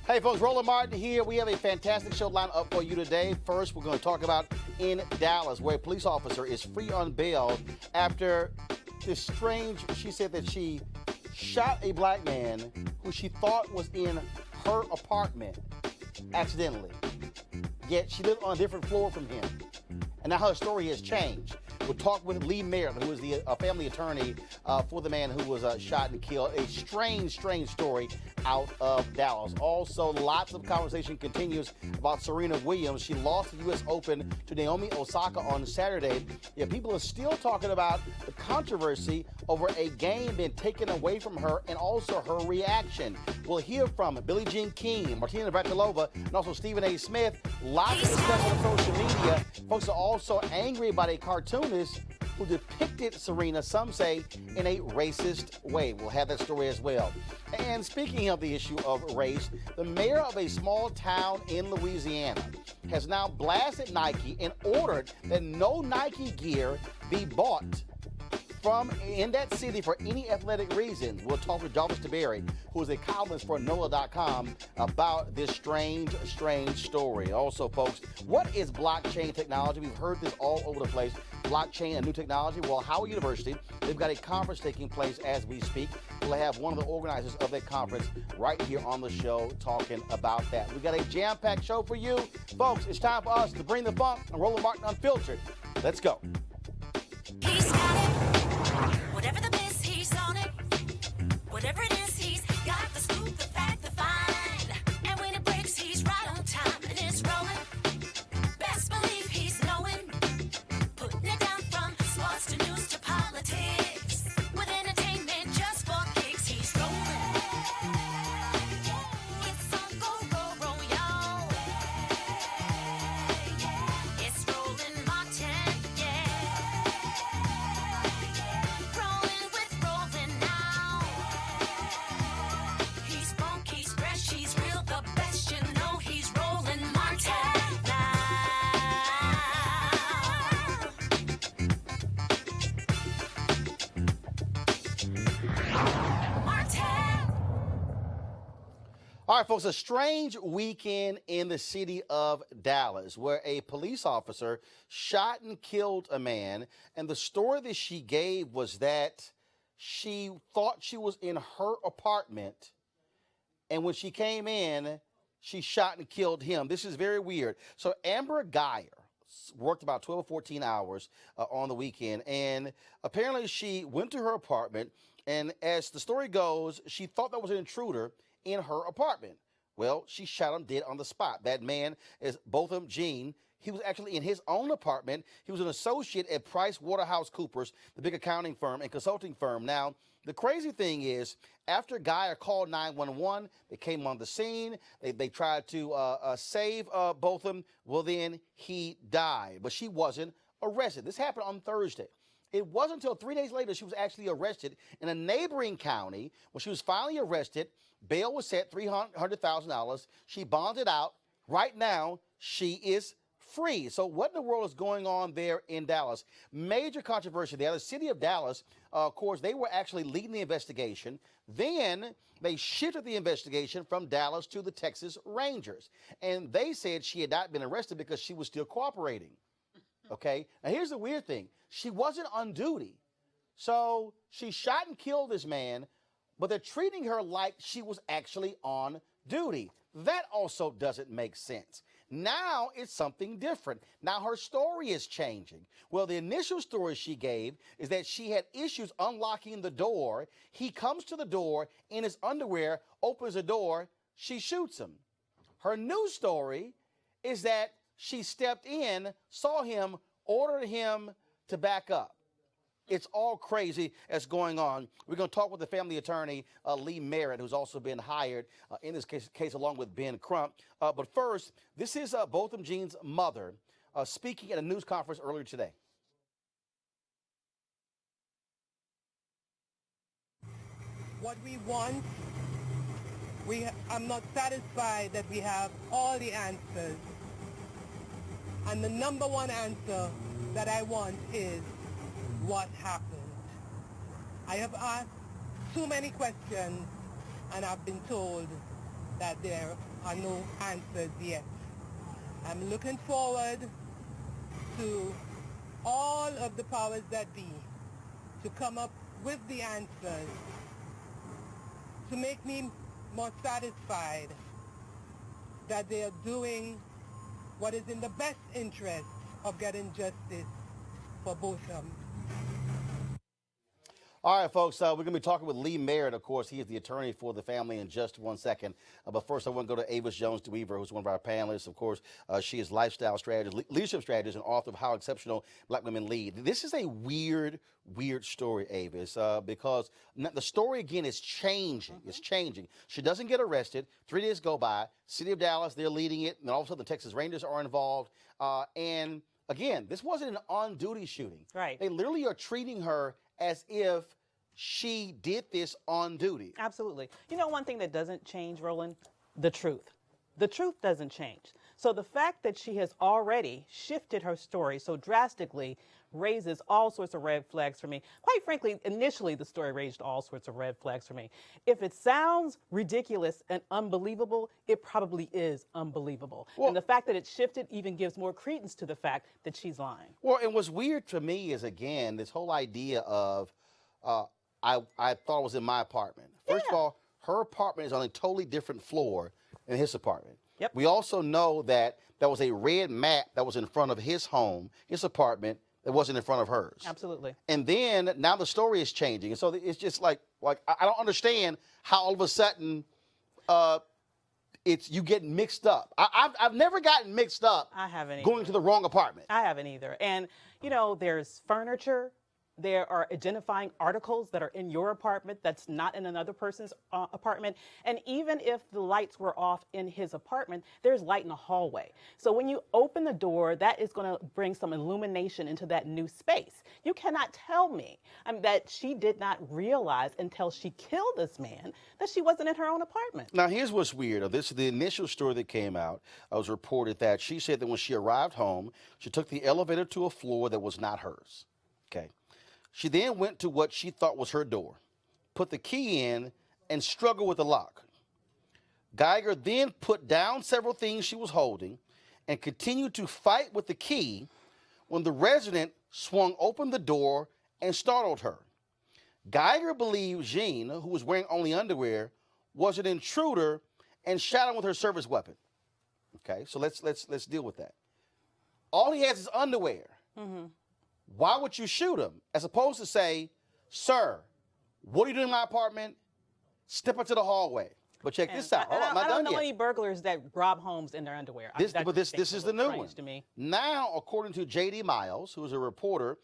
Hey folks, Roland Martin here. We have a fantastic show lined up for you today. First, we're going to talk about in Dallas, where a police officer is free on bail after this strange, she said that she shot a black man who she thought was in her apartment accidentally. Yet she lived on a different floor from him. And now her story has changed. We'll talk with Lee Merritt, who is the family attorney for the man who was shot and killed. A strange story out of Dallas. Also, lots of conversation continues about Serena Williams. She lost the U.S. Open to Naomi Osaka on Saturday. Yet people are still talking about the controversy over a game being taken away from her and also her reaction. We'll hear from Billie Jean King, Martina Navratilova, and also Stephen A. Smith. Lots of discussion on social media. Folks are also angry about a cartoonist who depicted Serena, some say, in a racist way. We'll have that story as well. And speaking of the issue of race, the mayor of a small town in Louisiana has now blasted Nike and ordered that no Nike gear be bought from in that city for any athletic reasons. We'll talk with Jarvis DeBerry, who is a columnist for NOLA.com, about this strange story. Also, folks, what is blockchain technology? We've heard this all over the place. Blockchain and new technology. Well, Howard University, they've got a conference taking place as we speak. We'll have one of the organizers of that conference right here on the show talking about that. We've got a jam-packed show for you. Folks, it's time for us to bring the funk and Roland Martin Unfiltered. Let's go. He's got it. Whatever the biz, he's on it. Whatever it is, he's got the scoop, the fact, the find. And when it breaks, he's right on time and it's rolling. Best believe he's knowing. Putting it down from sports to news to politics. With entertainment just for kicks, he's rolling. It's on go, y'all. It's Roland Martin, yeah. Rolling with Roland now. He's funky, he's fresh, he's real, the best, you know he's Roland Martin now. Martin. All right, folks, a strange weekend in the city of Dallas where a police officer shot and killed a man. And the story that she gave was that she thought she was in her apartment. And when she came in, she shot and killed him. This is very weird. So Amber Geyer worked about 12 or 14 hours on the weekend. And apparently she went to her apartment. And as the story goes, she thought there was an intruder in her apartment. Well, she shot him dead on the spot. That man is Botham Jean. He was actually in his own apartment. He was an associate at PricewaterhouseCoopers, the big accounting firm and consulting firm. Now, the crazy thing is, after Geyer called 911, they came on the scene. They tried to save Botham. Well, then he died. But she wasn't arrested. This happened on Thursday. It wasn't until 3 days later she was actually arrested in a neighboring county. When she was finally arrested, bail was set $300,000. She bonded out. Right now, she is free. So what in the world is going on there in Dallas? Major controversy there. The city of Dallas, of course, they were actually leading the investigation. Then they shifted the investigation from Dallas to the Texas Rangers. And they said she had not been arrested because she was still cooperating. Okay? Now, here's the weird thing. She wasn't on duty. So she shot and killed this man, but they're treating her like she was actually on duty. That also doesn't make sense. Now it's something different. Now her story is changing. Well, the initial story she gave is that she had issues unlocking the door. He comes to the door in his underwear, opens the door, she shoots him. Her new story is that she stepped in, saw him, ordered him to back up. It's all crazy that's going on. We're going to talk with the family attorney, Lee Merritt, who's also been hired in this case along with Ben Crump. But first, this is Botham Jean's mother speaking at a news conference earlier today. What we want, I'm not satisfied that we have all the answers. And the number one answer that I want is, what happened? I have asked too many questions and I've been told that there are no answers yet. I'm looking forward to all of the powers that be to come up with the answers to make me more satisfied that they are doing what is in the best interest of getting justice for both of them. All right, folks, we're going to be talking with Lee Merritt, of course. He is the attorney for the family in just one second. But first, I want to go to Avis Jones-DeWeaver, who's one of our panelists. Of course, she is lifestyle strategist, leadership strategist, and author of How Exceptional Black Women Lead. This is a weird story, Avis, because the story, again, is changing. Mm-hmm. It's changing. She doesn't get arrested. 3 days go by. City of Dallas, they're leading it. And all of a sudden, the Texas Rangers are involved. And, again, this wasn't an on-duty shooting. Right. They literally are treating her as if she did this on duty. Absolutely. You know, one thing that doesn't change, Roland, the truth. The truth doesn't change. So the fact that she has already shifted her story so drastically raises all sorts of red flags for me. Quite frankly, initially the story raised all sorts of red flags for me. If it sounds ridiculous and unbelievable, it probably is unbelievable. Well, and the fact that it shifted even gives more credence to the fact that she's lying. Well, and what's weird to me is, again, this whole idea of I thought it was in my apartment. First of all, her apartment is on a totally different floor than his apartment. Yep. We also know that there was a red mat that was in front of his home, his apartment, that wasn't in front of hers. Absolutely. And then now the story is changing. And so it's just like I don't understand how all of a sudden you get mixed up. I've never gotten mixed up. I haven't going either. to the wrong apartment. I haven't either. And, you know, there's furniture. There are identifying articles that are in your apartment that's not in another person's apartment. And even if the lights were off in his apartment, there's light in the hallway. So when you open the door, that is going to bring some illumination into that new space. You cannot tell me that she did not realize until she killed this man that she wasn't in her own apartment. Now, here's what's weird. This is the initial story that came out. It was reported that she said that when she arrived home, she took the elevator to a floor that was not hers. Okay. She then went to what she thought was her door, put the key in, and struggled with the lock. Geiger then put down several things she was holding and continued to fight with the key when the resident swung open the door and startled her. Geiger believed Jean, who was wearing only underwear, was an intruder and shot him with her service weapon. Okay, so let's deal with that. All he has is underwear. Mm-hmm. Why would you shoot him? As opposed to say, sir, what are you doing in my apartment? Step into the hallway. But check this out. Hold on, I'm not done yet. I don't know any burglars that rob homes in their underwear. This is the new one. To me. Now, according to J.D. Miles, who is a reporter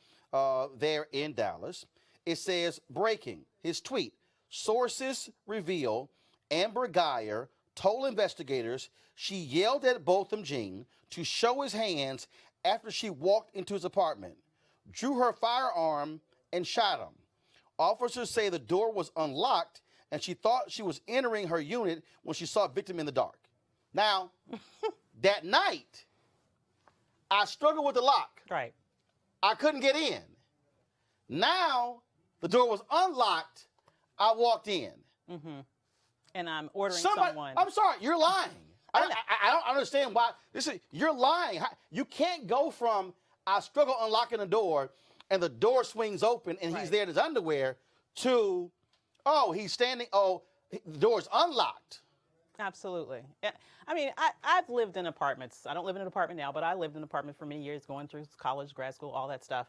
there in Dallas, it says, breaking, his tweet, sources reveal Amber Geiger told investigators she yelled at Botham Jean to show his hands after she walked into his apartment, drew her firearm, and shot him. Officers say the door was unlocked, and she thought she was entering her unit when she saw a victim in the dark. Now, that night, I struggled with the lock. Right. I couldn't get in. Now, the door was unlocked. I walked in. Mm-hmm. And I'm ordering someone. I'm sorry, you're lying. I don't understand why. You're lying. You can't go from I struggle unlocking the door and the door swings open and he's there in his underwear to, oh, he's standing, the door's unlocked. Absolutely. Yeah. I mean, I've lived in apartments. I don't live in an apartment now, but I lived in an apartment for many years, going through college, grad school, all that stuff.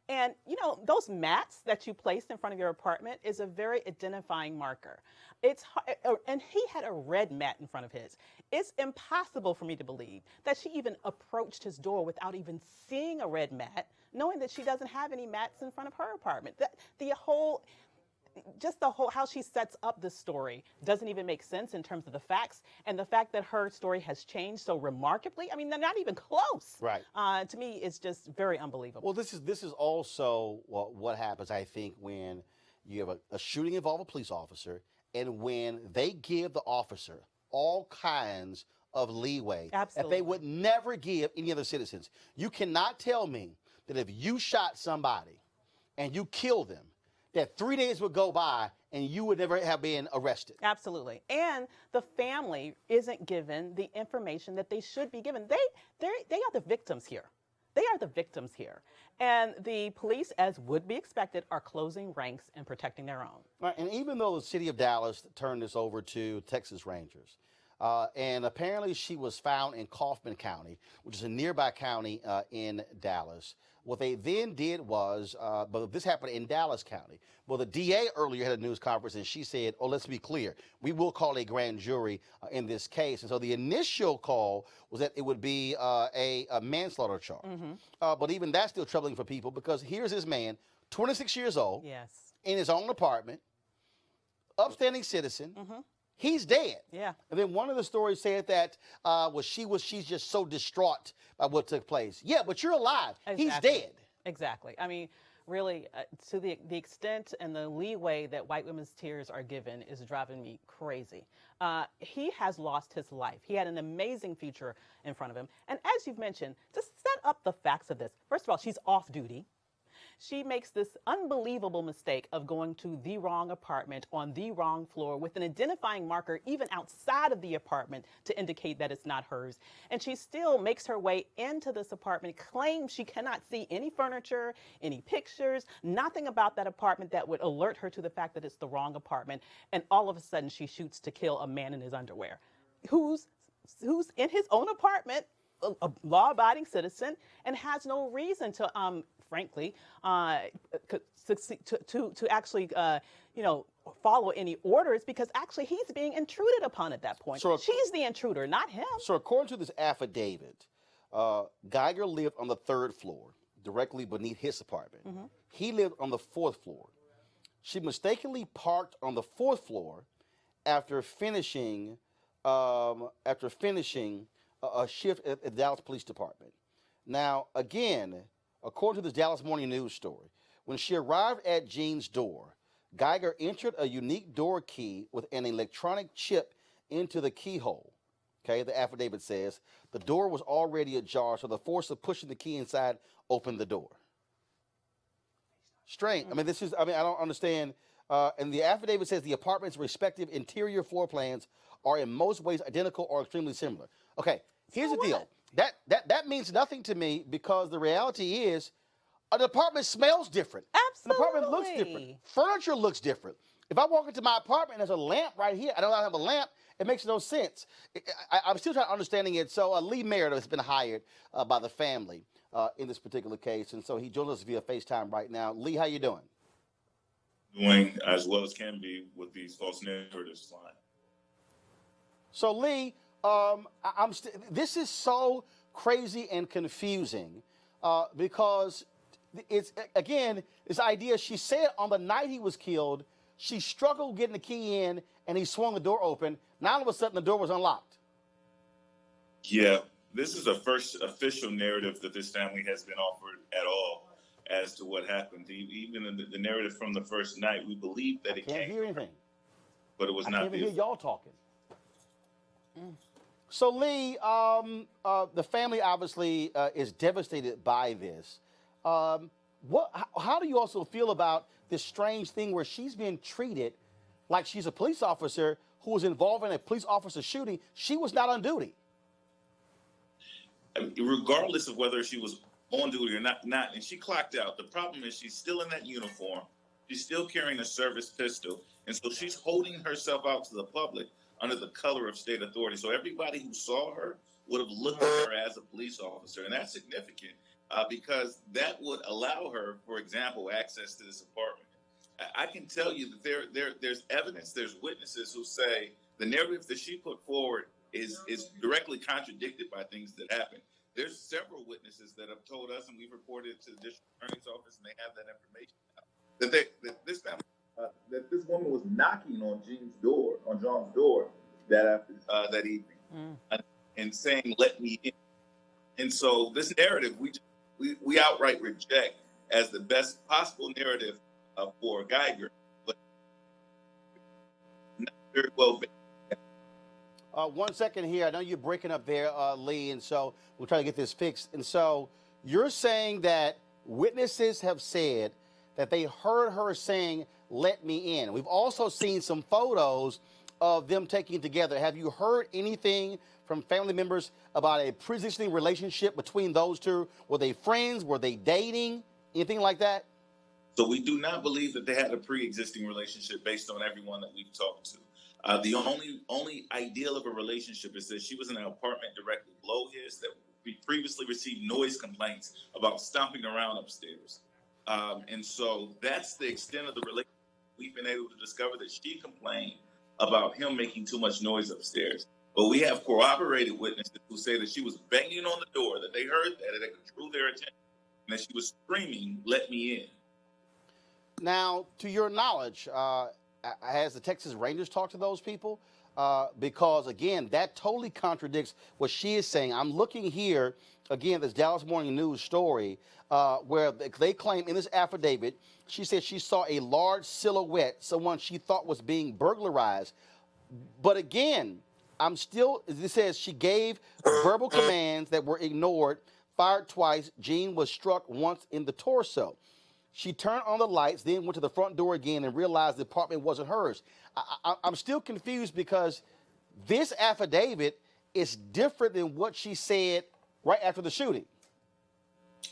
And, those mats that you placed in front of your apartment is a very identifying marker. And he had a red mat in front of his. It's impossible for me to believe that she even approached his door without even seeing a red mat, knowing that she doesn't have any mats in front of her apartment. The whole how she sets up this story doesn't even make sense in terms of the facts, and the fact that her story has changed so remarkably. I mean, they're not even close. Right. To me, it's just very unbelievable. Well, this is also what happens, I think, when you have a shooting involve a police officer, and when they give the officer all kinds of leeway that they would never give any other citizens. You cannot tell me that if you shot somebody and you killed them, that 3 days would go by and you would never have been arrested. Absolutely. And the family isn't given the information that they should be given. They are the victims here. They are the victims here. And the police, as would be expected, are closing ranks and protecting their own. Right, and even though the city of Dallas turned this over to Texas Rangers, and apparently she was found in Kaufman County, which is a nearby county in Dallas. What they then did was, but this happened in Dallas County. Well, the DA earlier had a news conference, and she said, oh, let's be clear, we will call a grand jury in this case. And so the initial call was that it would be a manslaughter charge. But even that's still troubling for people, because here's this man, 26 years old, yes, in his own apartment, upstanding citizen. He's dead. Yeah. And then one of the stories said that she's just so distraught by what took place. Yeah, but you're alive. Exactly. He's dead. Exactly. I mean, really, to the extent and the leeway that white women's tears are given is driving me crazy. He has lost his life. He had an amazing future in front of him. And as you've mentioned, to set up the facts of this, first of all, she's off duty. She makes this unbelievable mistake of going to the wrong apartment on the wrong floor with an identifying marker even outside of the apartment to indicate that it's not hers. And she still makes her way into this apartment, claims she cannot see any furniture, any pictures, nothing about that apartment that would alert her to the fact that it's the wrong apartment. And all of a sudden she shoots to kill a man in his underwear who's in his own apartment, a law-abiding citizen, and has no reason to frankly, to actually, follow any orders, because actually he's being intruded upon at that point. So, she's the intruder, not him. So according to this affidavit, Geiger lived on the 3rd floor, directly beneath his apartment. He lived on the 4th floor. She mistakenly parked on the 4th floor after finishing a shift at the Dallas Police Department. Now, again, according to this Dallas Morning News story, when she arrived at Jean's door, Geiger entered a unique door key with an electronic chip into the keyhole. Okay, the affidavit says the door was already ajar, so the force of pushing the key inside opened the door. Strange. I mean, I don't understand. And the affidavit says the apartment's respective interior floor plans are in most ways identical or extremely similar. Okay, here's the deal. That means nothing to me, because the reality is an apartment smells different. Absolutely. An apartment looks different. Furniture looks different. If I walk into my apartment and there's a lamp right here, I don't have a lamp, it makes no sense. I'm still trying to understanding it. So Lee Merritt has been hired by the family in this particular case, and so he joins us via FaceTime right now. Lee, how you doing? Doing as well as can be with these false narratives line. So Lee, this is so crazy and confusing because it's, again, this idea, she said on the night he was killed, she struggled getting the key in and he swung the door open. Now all of a sudden the door was unlocked. Yeah, this is the first official narrative that this family has been offered at all as to what happened. Even in the narrative from the first night, we believe that it can't hear anything. But it was not. I can't even hear y'all talking. So Lee, the family obviously is devastated by this. How do you also feel about this strange thing where she's being treated like she's a police officer who was involved in a police officer shooting? She was not on duty. I mean, regardless of whether she was on duty or not, and she clocked out. The problem is she's still in that uniform. She's still carrying a service pistol, and so she's holding herself out to the public under the color of state authority. So everybody who saw her would have looked at her as a police officer, and that's significant because that would allow her, for example, access to this apartment. I can tell you that there's evidence, there's witnesses who say the narrative that she put forward is directly contradicted by things that happened. There's several witnesses that have told us, and we've reported it to the district attorney's office, and they have that information now, that this woman was knocking on John's door that evening, and saying, "Let me in." And so this narrative we outright reject as the best possible narrative for Geiger, but not very well based. 1 second here. I know you're breaking up there, Lee, and so we'll try to get this fixed. And so you're saying that witnesses have said that they heard her saying, "Let me in." We've also seen some photos of them taking together. Have you heard anything from family members about a pre-existing relationship between those two? Were they friends? Were they dating? Anything like that? So we do not believe that they had a pre-existing relationship based on everyone that we've talked to. The only ideal of a relationship is that she was in an apartment directly below his that we previously received noise complaints about stomping around upstairs. And so that's the extent of the relationship. We've been able to discover that she complained about him making too much noise upstairs. But we have corroborated witnesses who say that she was banging on the door, that they heard that it drew their attention, and that she was screaming, "Let me in." Now, to your knowledge, has the Texas Rangers talked to those people? Because, again, that totally contradicts what she is saying. I'm looking here, again, this Dallas Morning News story, where they claim in this affidavit, she said she saw a large silhouette, someone she thought was being burglarized. But, again, it says she gave verbal commands that were ignored, fired twice. Jean was struck once in the torso. She turned on the lights, then went to the front door again and realized the apartment wasn't hers. I'm still confused because this affidavit is different than what she said right after the shooting.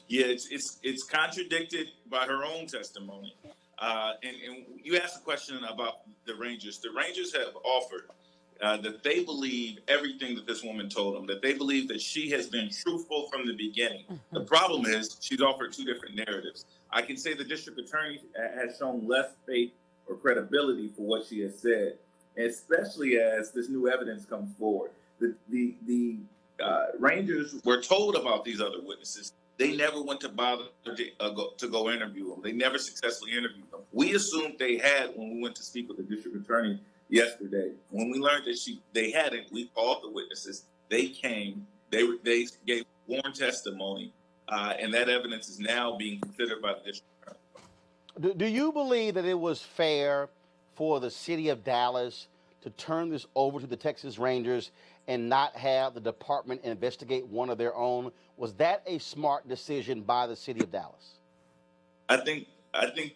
Yeah, it's contradicted by her own testimony. And you asked a question about the Rangers. The Rangers have offered that they believe everything that this woman told them, that they believe that she has been truthful from the beginning. The problem is she's offered two different narratives. I can say the district attorney has shown less faith or credibility for what she has said, especially as this new evidence comes forward. The Rangers were told about these other witnesses. They never went to bother to go interview them. They never successfully interviewed them. We assumed they had when we went to speak with the district attorney yesterday. When we learned that they hadn't, we called the witnesses. They came. They gave sworn testimony, and that evidence is now being considered by the district attorney. Do you believe that it was fair for the city of Dallas to turn this over to the Texas Rangers and not have the department investigate one of their own? Was that a smart decision by the city of Dallas? I think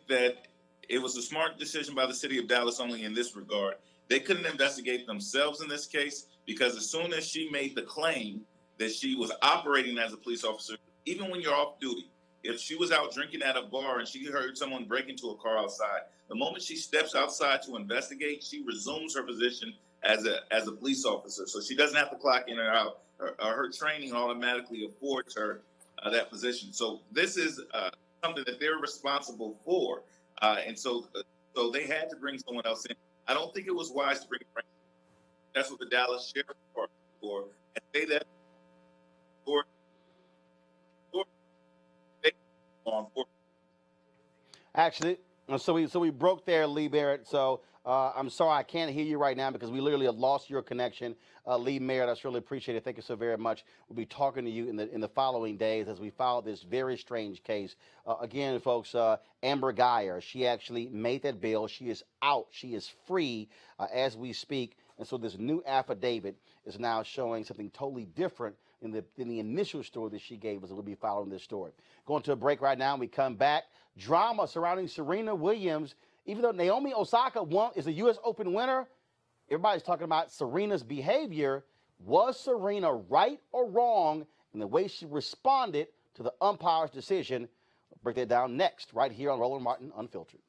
that it was a smart decision by the city of Dallas only in this regard. They couldn't investigate themselves in this case because as soon as she made the claim that she was operating as a police officer, even when you're off duty, if she was out drinking at a bar and she heard someone break into a car outside, the moment she steps outside to investigate, she resumes her position as a police officer. So she doesn't have to clock in or out. Her training automatically affords her that position. So this is something that they're responsible for. And so they had to bring someone else in. I don't think it was wise to bring a Ranger. That's what the Dallas Sheriff's Department for. And say that Actually, so we broke there, Lee Barrett. So I'm sorry I can't hear you right now because we literally have lost your connection. Lee Merritt, I certainly appreciate it. Thank you so very much. We'll be talking to you in the following days as we follow this very strange case. Again, folks, Amber Geyer, she actually made that bail. She is out. She is free as we speak. And so this new affidavit is now showing something totally different in the initial story that she gave us. We'll be following this story. Going to a break right now. We come back. Drama surrounding Serena Williams. Even though Naomi Osaka is a U.S. Open winner, everybody's talking about Serena's behavior. Was Serena right or wrong in the way she responded to the umpire's decision? We'll break that down next, right here on Roland Martin Unfiltered.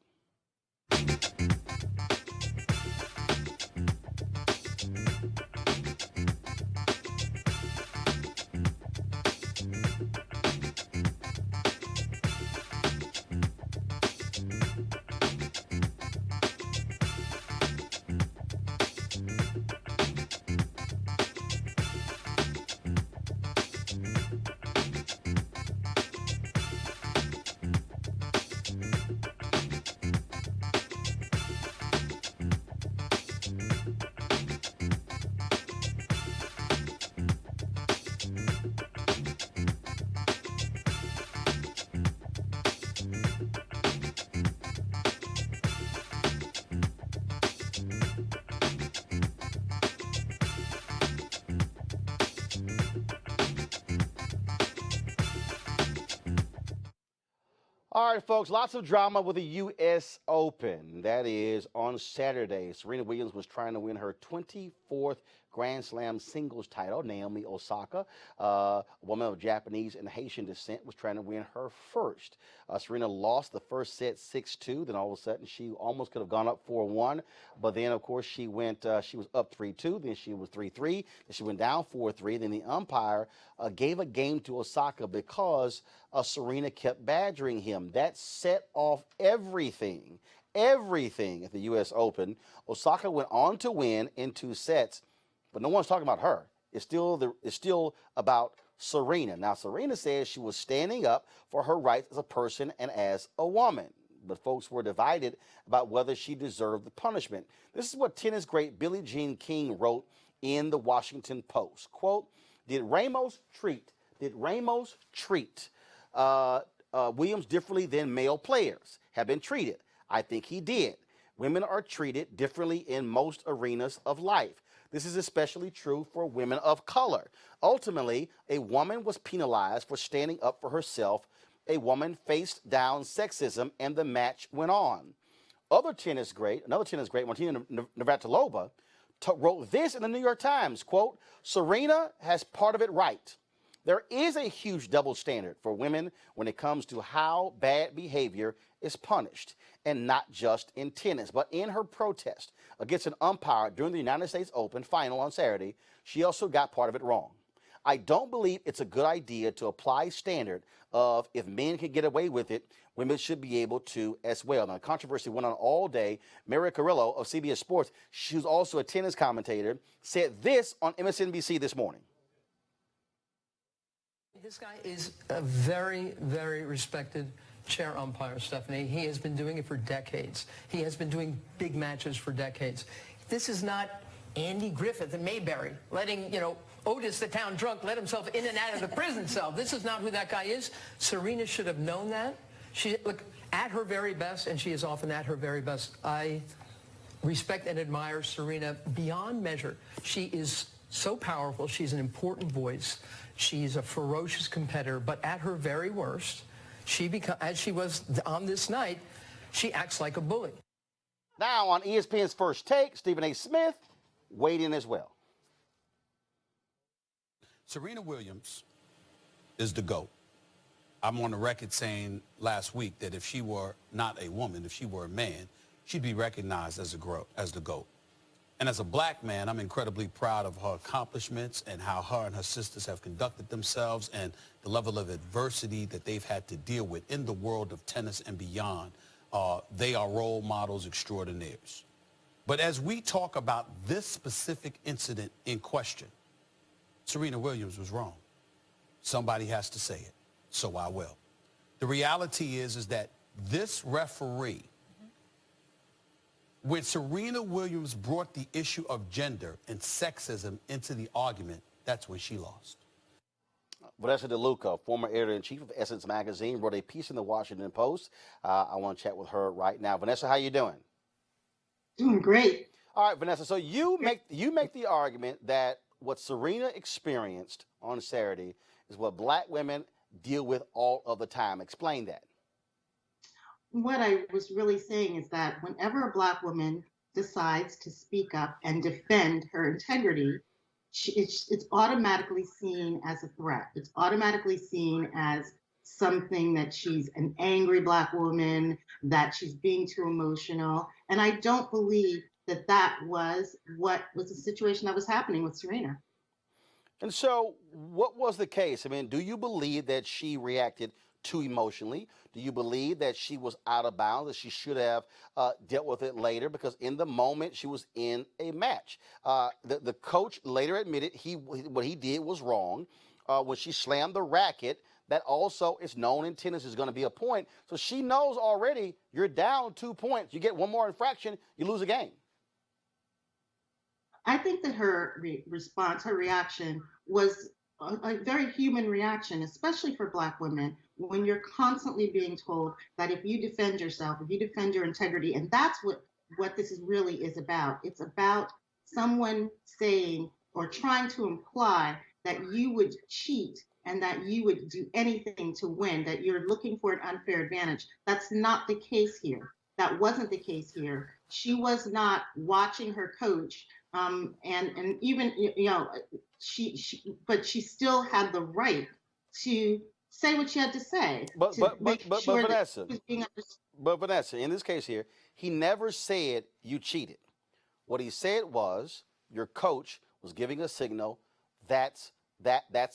All right, folks, lots of drama with the U.S. Open. That is on Saturday. Serena Williams was trying to win her 24th Grand Slam singles title. Naomi Osaka, a woman of Japanese and Haitian descent, was trying to win her first. Serena lost the first set 6-2. Then all of a sudden, she almost could have gone up 4-1. But then, of course, she was up 3-2. Then she was 3-3. Then she went down 4-3. Then the umpire gave a game to Osaka because Serena kept badgering him. That set off everything at the U.S. Open. Osaka went on to win in 2 sets, but no one's talking about her. It's still about Serena. Now, Serena says she was standing up for her rights as a person and as a woman, but folks were divided about whether she deserved the punishment. This is what tennis great Billie Jean King wrote in the Washington Post. Quote, Did Ramos treat Williams differently than male players have been treated? I think he did. Women are treated differently in most arenas of life. This is especially true for women of color. Ultimately, a woman was penalized for standing up for herself. A woman faced down sexism, and the match went on. Another tennis great, Martina Navratilova, wrote this in the New York Times, quote, Serena has part of it right. There is a huge double standard for women when it comes to how bad behavior is punished, and not just in tennis, but in her protest against an umpire during the United States Open final on Saturday, she also got part of it wrong. I don't believe it's a good idea to apply standard of if men can get away with it, women should be able to as well. Now, the controversy went on all day. Mary Carrillo of CBS Sports, who's also a tennis commentator, said this on MSNBC this morning. This guy is a very, very respected chair umpire, Stephanie. He has been doing it for decades. He has been doing big matches for decades. This is not Andy Griffith and Mayberry letting, Otis, the town drunk, let himself in and out of the prison cell. This is not who that guy is. Serena should have known that. She, look, at her very best, and she is often at her very best, I respect and admire Serena beyond measure. She is so powerful. She's an important voice. She's a ferocious competitor, but at her very worst, as she was on this night, she acts like a bully. Now on ESPN's First Take, Stephen A. Smith weighed in as well. Serena Williams is the GOAT. I'm on the record saying last week that if she were not a woman, if she were a man, she'd be recognized as the GOAT. And as a black man, I'm incredibly proud of her accomplishments and how her and her sisters have conducted themselves and the level of adversity that they've had to deal with in the world of tennis and beyond. They are role models extraordinaires. But as we talk about this specific incident in question, Serena Williams was wrong. Somebody has to say it, so I will. The reality is that this referee, when Serena Williams brought the issue of gender and sexism into the argument, that's when she lost. Vanessa DeLuca, former editor-in-chief of Essence Magazine, wrote a piece in the Washington Post. I want to chat with her right now. Vanessa, how you doing? Doing great. All right, Vanessa, so you make the argument that what Serena experienced on Saturday is what black women deal with all of the time. Explain that. What I was really saying is that whenever a black woman decides to speak up and defend her integrity, it's automatically seen as a threat. It's automatically seen as something that she's an angry black woman, that she's being too emotional. And I don't believe that that was what was the situation that was happening with Serena. And so what was the case? I mean, do you believe that she reacted too emotionally? Do you believe that she was out of bounds, that she should have dealt with it later? Because in the moment, she was in a match. The coach later admitted what he did was wrong. When she slammed the racket, that also is known in tennis is going to be a point. So she knows already you're down 2 points. You get one more infraction, you lose a game. I think that her response, her reaction was a very human reaction, especially for black women, when you're constantly being told that if you defend yourself, if you defend your integrity, and that's what this really is about. It's about someone saying or trying to imply that you would cheat and that you would do anything to win, that you're looking for an unfair advantage. That's not the case here. That wasn't the case here. She was not watching her coach, and even but she still had the right to say what she had to say, But to make sure that Vanessa, she was being understood. but Vanessa, in this case here, he never said you cheated. What he said was your coach was giving a signal that's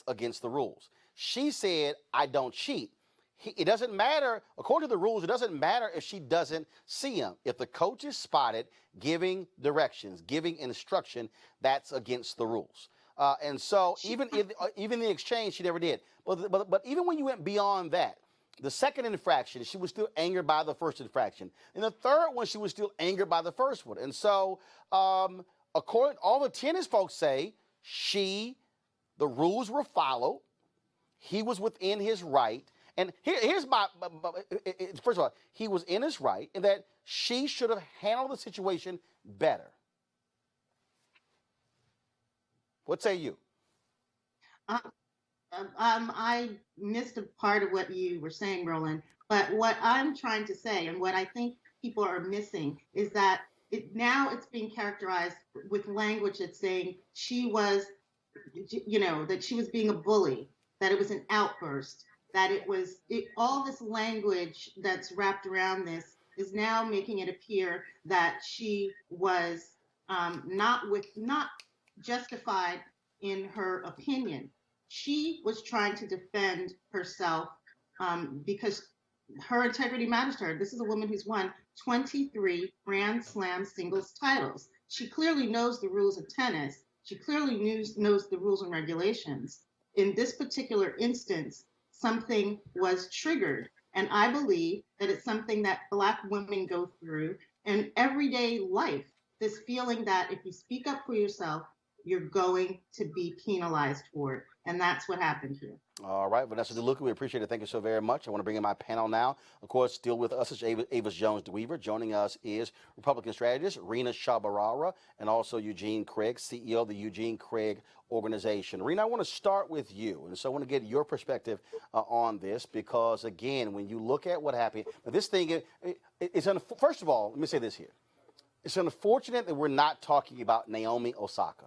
against the rules. She said, I don't cheat. It doesn't matter, according to the rules, it doesn't matter if she doesn't see him. If the coach is spotted giving directions, giving instruction, that's against the rules. And so even the exchange, she never did. But even when you went beyond that, the second infraction, she was still angered by the first infraction. And the third one, she was still angered by the first one. And so, according all the tennis folks say, the rules were followed. He was within his right. And here's first of all, he was in his right, and that she should have handled the situation better. What say you? I missed a part of what you were saying, Roland. But what I'm trying to say, and what I think people are missing, is that now it's being characterized with language that's saying she was, that she was being a bully, that it was an outburst, that all this language that's wrapped around this is now making it appear that she was not justified in her opinion. She was trying to defend herself because her integrity matters to her. This is a woman who's won 23 Grand Slam singles titles. She clearly knows the rules of tennis. She clearly knows the rules and regulations. In this particular instance, something was triggered. And I believe that it's something that Black women go through in everyday life. This feeling that if you speak up for yourself, you're going to be penalized for it. And that's what happened here. All right, Vanessa DeLuca, we appreciate it. Thank you so very much. I want to bring in my panel now. Of course, still with us is Avis Jones-DeWeaver. Joining us is Republican strategist Rena Shabarara and also Eugene Craig, CEO of the Eugene Craig Organization. Rena, I want to start with you. And so I want to get your perspective on this because, again, when you look at what happened, this thing, first of all, let me say this here. It's unfortunate that we're not talking about Naomi Osaka,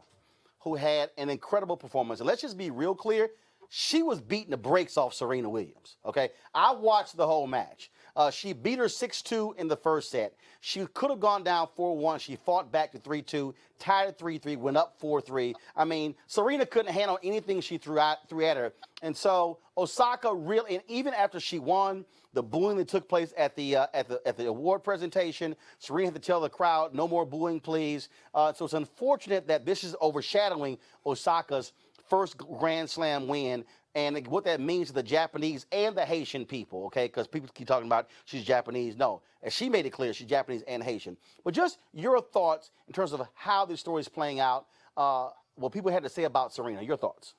who had an incredible performance. And let's just be real clear. She was beating the brakes off Serena Williams, okay? I watched the whole match. She beat her 6-2 in the first set. She could have gone down 4-1. She fought back to 3-2, tied at 3-3, went up 4-3. I mean, Serena couldn't handle anything she threw at her. And so Osaka really, and even after she won, the booing that took place at the award presentation, Serena had to tell the crowd, no more booing, please. So it's unfortunate that this is overshadowing Osaka's first Grand Slam win, and what that means to the Japanese and the Haitian people, okay? Because people keep talking about she's Japanese. No, as she made it clear, she's Japanese and Haitian. But just your thoughts in terms of how this story is playing out, what people had to say about Serena. Your thoughts.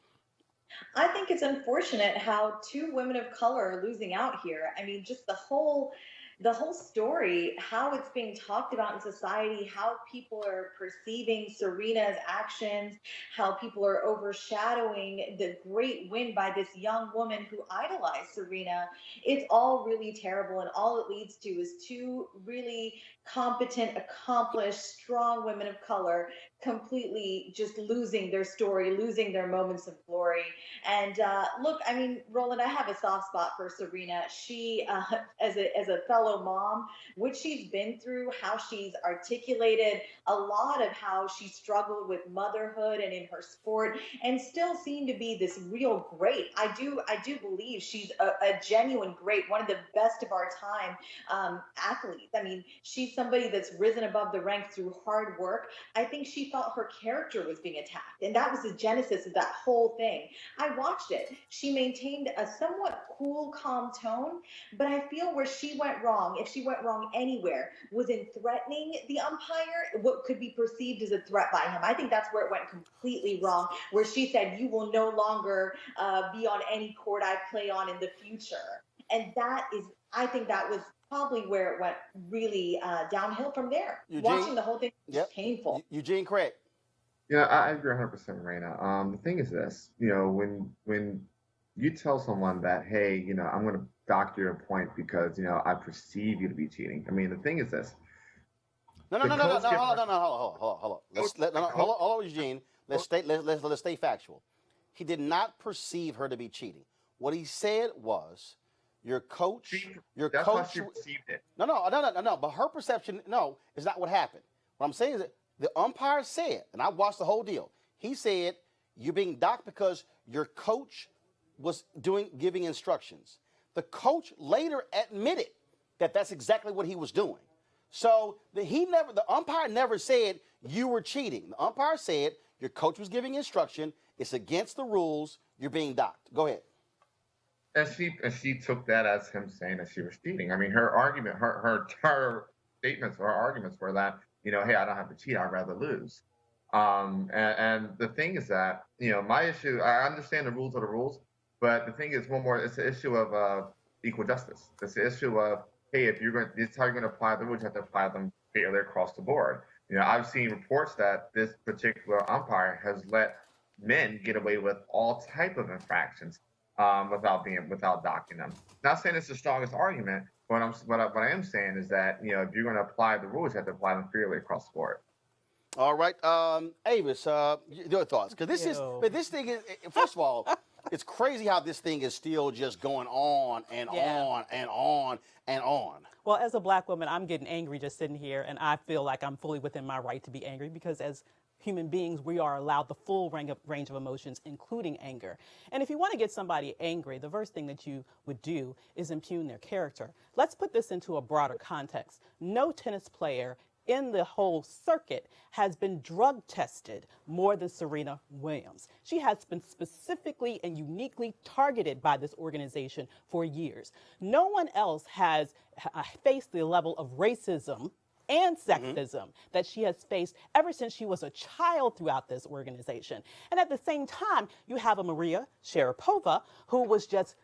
I think it's unfortunate how two women of color are losing out here. I mean, just the whole story, how it's being talked about in society, how people are perceiving Serena's actions, how people are overshadowing the great win by this young woman who idolized Serena. It's all really terrible, and all it leads to is two really competent, accomplished, strong women of color completely just losing their story, losing their moments of glory. And look, I mean, Roland, I have a soft spot for Serena. She, as a fellow mom, what she's been through, how she's articulated a lot of how she struggled with motherhood and in her sport, and still seemed to be this real great. I do believe she's a genuine great, one of the best of our time athletes. I mean, she's somebody that's risen above the ranks through hard work. I think she felt her character was being attacked, and that was the genesis of that whole thing. I watched it. She maintained a somewhat cool, calm tone, but I feel where she went wrong, if she went wrong anywhere, was in threatening the umpire, what could be perceived as a threat by him. I think that's where it went completely wrong, where she said, you will no longer be on any court I play on in the future. And I think that was probably where it went really downhill from there. Eugene, watching the whole thing was painful. Eugene Craig. Yeah, I agree 100%, Raina. The thing is this, when you tell someone that, hey, I'm going to dock your point because, I perceive you to be cheating. I mean, the thing is this. No, The coach give her- hold on. Hold on, Eugene. Let's stay factual. He did not perceive her to be cheating. What he said was, your coach. That's how she perceived it. No. But her perception, is not what happened. What I'm saying is that the umpire said, and I watched the whole deal. He said, you're being docked because your coach was giving instructions. The coach later admitted that that's exactly what he was doing. So the umpire never said you were cheating. The umpire said your coach was giving instruction. It's against the rules. You're being docked. Go ahead. And she took that as him saying that she was cheating. I mean, her argument, her statements, her arguments were that, hey, I don't have to cheat. I'd rather lose. And the thing is that, my issue, I understand the rules are the rules, but the thing is, it's an issue of equal justice. It's the issue of, hey, this is how you're going to apply the rules, you have to apply them fairly across the board. I've seen reports that this particular umpire has let men get away with all type of infractions without docking them. Not saying it's the strongest argument, but what I am saying is that, if you're going to apply the rules, you have to apply them fairly across the board. All right, Avis, your thoughts? Because this thing is, first of all, it's crazy how this thing is still just going on and on and on and on. Well, as a black woman, I'm getting angry just sitting here, and I feel like I'm fully within my right to be angry because as human beings, we are allowed the full range of emotions, including anger. And if you want to get somebody angry, the first thing that you would do is impugn their character. Let's put this into a broader context. No tennis player in the whole circuit has been drug tested more than Serena Williams. She has been specifically and uniquely targeted by this organization for years. No one else has faced the level of racism and sexism that she has faced ever since she was a child throughout this organization. And at the same time, you have a Maria Sharapova who was just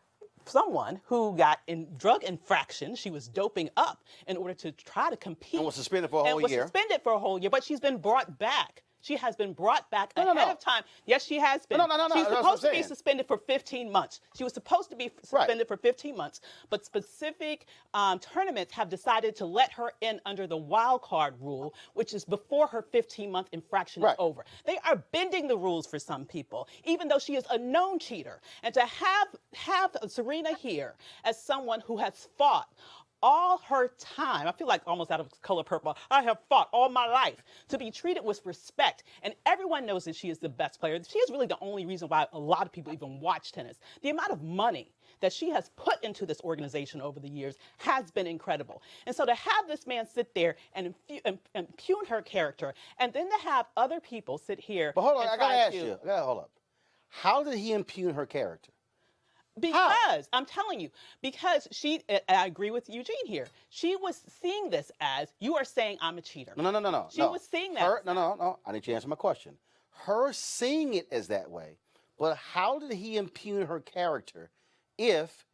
someone who got in drug infraction. She was doping up in order to try to compete. And was suspended for a whole year. Suspended for a whole year, but she's been brought back. She has been brought back ahead of time. Yes, she has been. No. She's supposed to be suspended for 15 months. She was supposed to be suspended for 15 months, but specific tournaments have decided to let her in under the wild card rule, which is before her 15-month infraction is over. They are bending the rules for some people, even though she is a known cheater. And to have Serena here as someone who has fought all her time, I feel like almost out of Color Purple, I have fought all my life to be treated with respect. And everyone knows that she is the best player. She is really the only reason why a lot of people even watch tennis. The amount of money that she has put into this organization over the years has been incredible. And so to have this man sit there and impugn her character, and then to have other people sit here. But hold on, I gotta ask you. Hold up. How did he impugn her character? Because, I'm telling you, because I agree with Eugene here. She was seeing this as, you are saying I'm a cheater. No. She was seeing that. No. I need you to answer my question. Her seeing it as that way, but how did he impugn her character if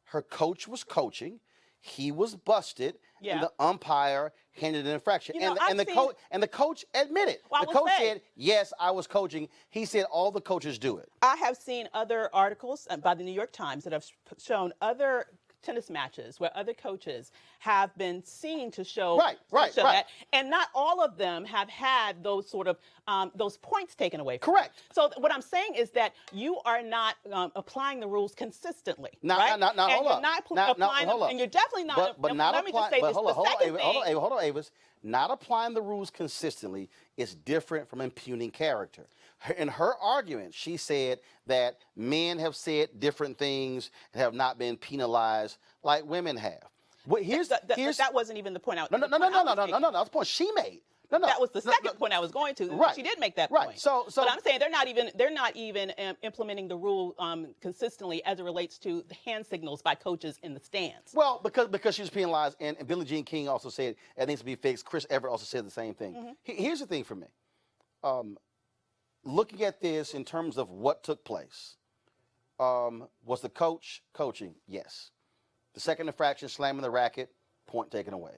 her coach was coaching, he was busted, and the umpire handed an infraction? And the coach admitted. The coach said, yes, I was coaching. He said all the coaches do it. I have seen other articles by the New York Times that have shown other tennis matches where other coaches have been seen to show that, and not all of them have had those sort of those points taken away from them. So what I'm saying is that you are not applying the rules consistently, right? And you're definitely not. Let me just say this. Hold on, Avis. Not applying the rules consistently is different from impugning character. In her argument, she said that men have said different things and have not been penalized like women have. Well, that wasn't even the point I was No. That's the point she made. That was the second point I was going to. She did make that point. But I'm saying they're not even implementing the rule consistently as it relates to the hand signals by coaches in the stands. Well, because she was penalized, and Billie Jean King also said it needs to be fixed. Chris Everett also said the same thing. Here's the thing for me. Looking at this in terms of what took place, was the coach coaching? Yes. The second infraction, slamming the racket, point taken away.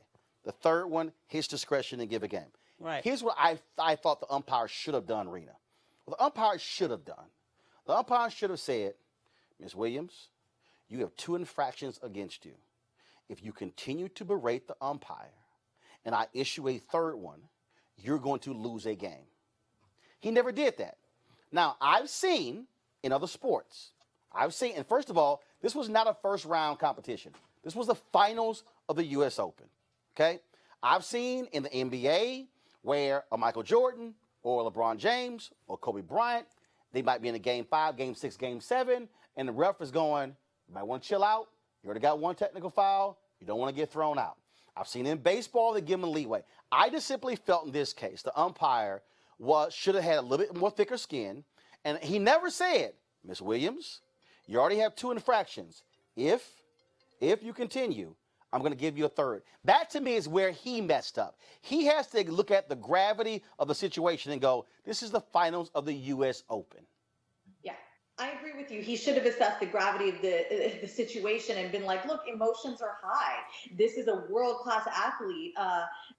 The third one, his discretion and give a game. Right. Here's what I thought the umpire should have done, Rena. What the umpire should have done. The umpire should have said, Ms. Williams, you have 2 infractions against you. If you continue to berate the umpire and I issue a 3rd one, you're going to lose a game. He never did that. Now, I've seen in other sports, and first of all, this was not a first-round competition. This was the finals of the U.S. Open, okay? I've seen in the NBA where a Michael Jordan or LeBron James or Kobe Bryant, they might be in a game 5, game 6, game 7, and the ref is going, you might want to chill out. You already got 1 technical foul. You don't want to get thrown out. I've seen in baseball, they give them leeway. I just simply felt in this case, the umpire should have had a little bit more thicker skin, and he never said, Ms. Williams, you already have 2 infractions. If you continue, I'm going to give you a 3rd. That, to me, is where he messed up. He has to look at the gravity of the situation and go, this is the finals of the U.S. Open. Yeah, I agree with you. He should have assessed the gravity of the situation and been like, look, emotions are high. This is a world-class athlete.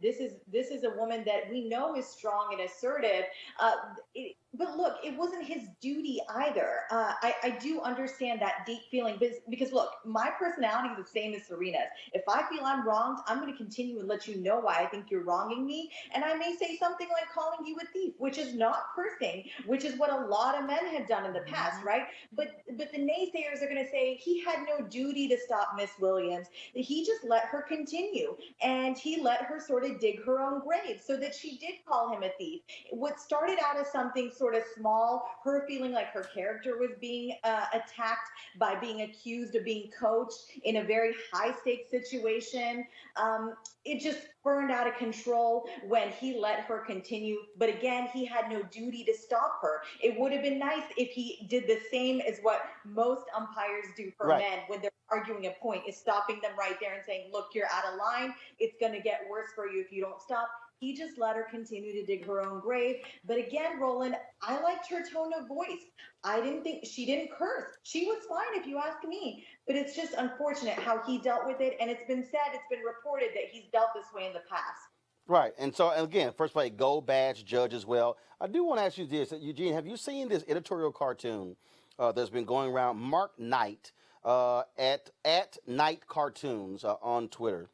This is a woman that we know is strong and assertive. But look, it wasn't his duty either. I do understand that deep feeling because look, my personality is the same as Serena's. If I feel I'm wronged, I'm going to continue and let you know why I think you're wronging me. And I may say something like calling you a thief, which is not cursing, which is what a lot of men have done in the past, right? But the naysayers are going to say he had no duty to stop Miss Williams. He just let her continue, and he let her sort of dig her own grave so that she did call him a thief. What started out as something sort of small, her feeling like her character was being attacked by being accused of being coached in a very high stakes situation. It just burned out of control when he let her continue. But again, he had no duty to stop her. It would have been nice if he did the same as what most umpires do for men when they're arguing a point, is stopping them right there and saying, look, you're out of line. It's going to get worse for you if you don't stop. He just let her continue to dig her own grave. But again, Roland, I liked her tone of voice. I didn't think she didn't curse. She was fine if you ask me. But it's just unfortunate how he dealt with it. And it's been said, it's been reported that he's dealt this way in the past. Right. And so, and again, first play, gold badge judge as well. I do want to ask you this. Eugene, have you seen this editorial cartoon that's been going around? Mark Knight at Knight Cartoons on Twitter.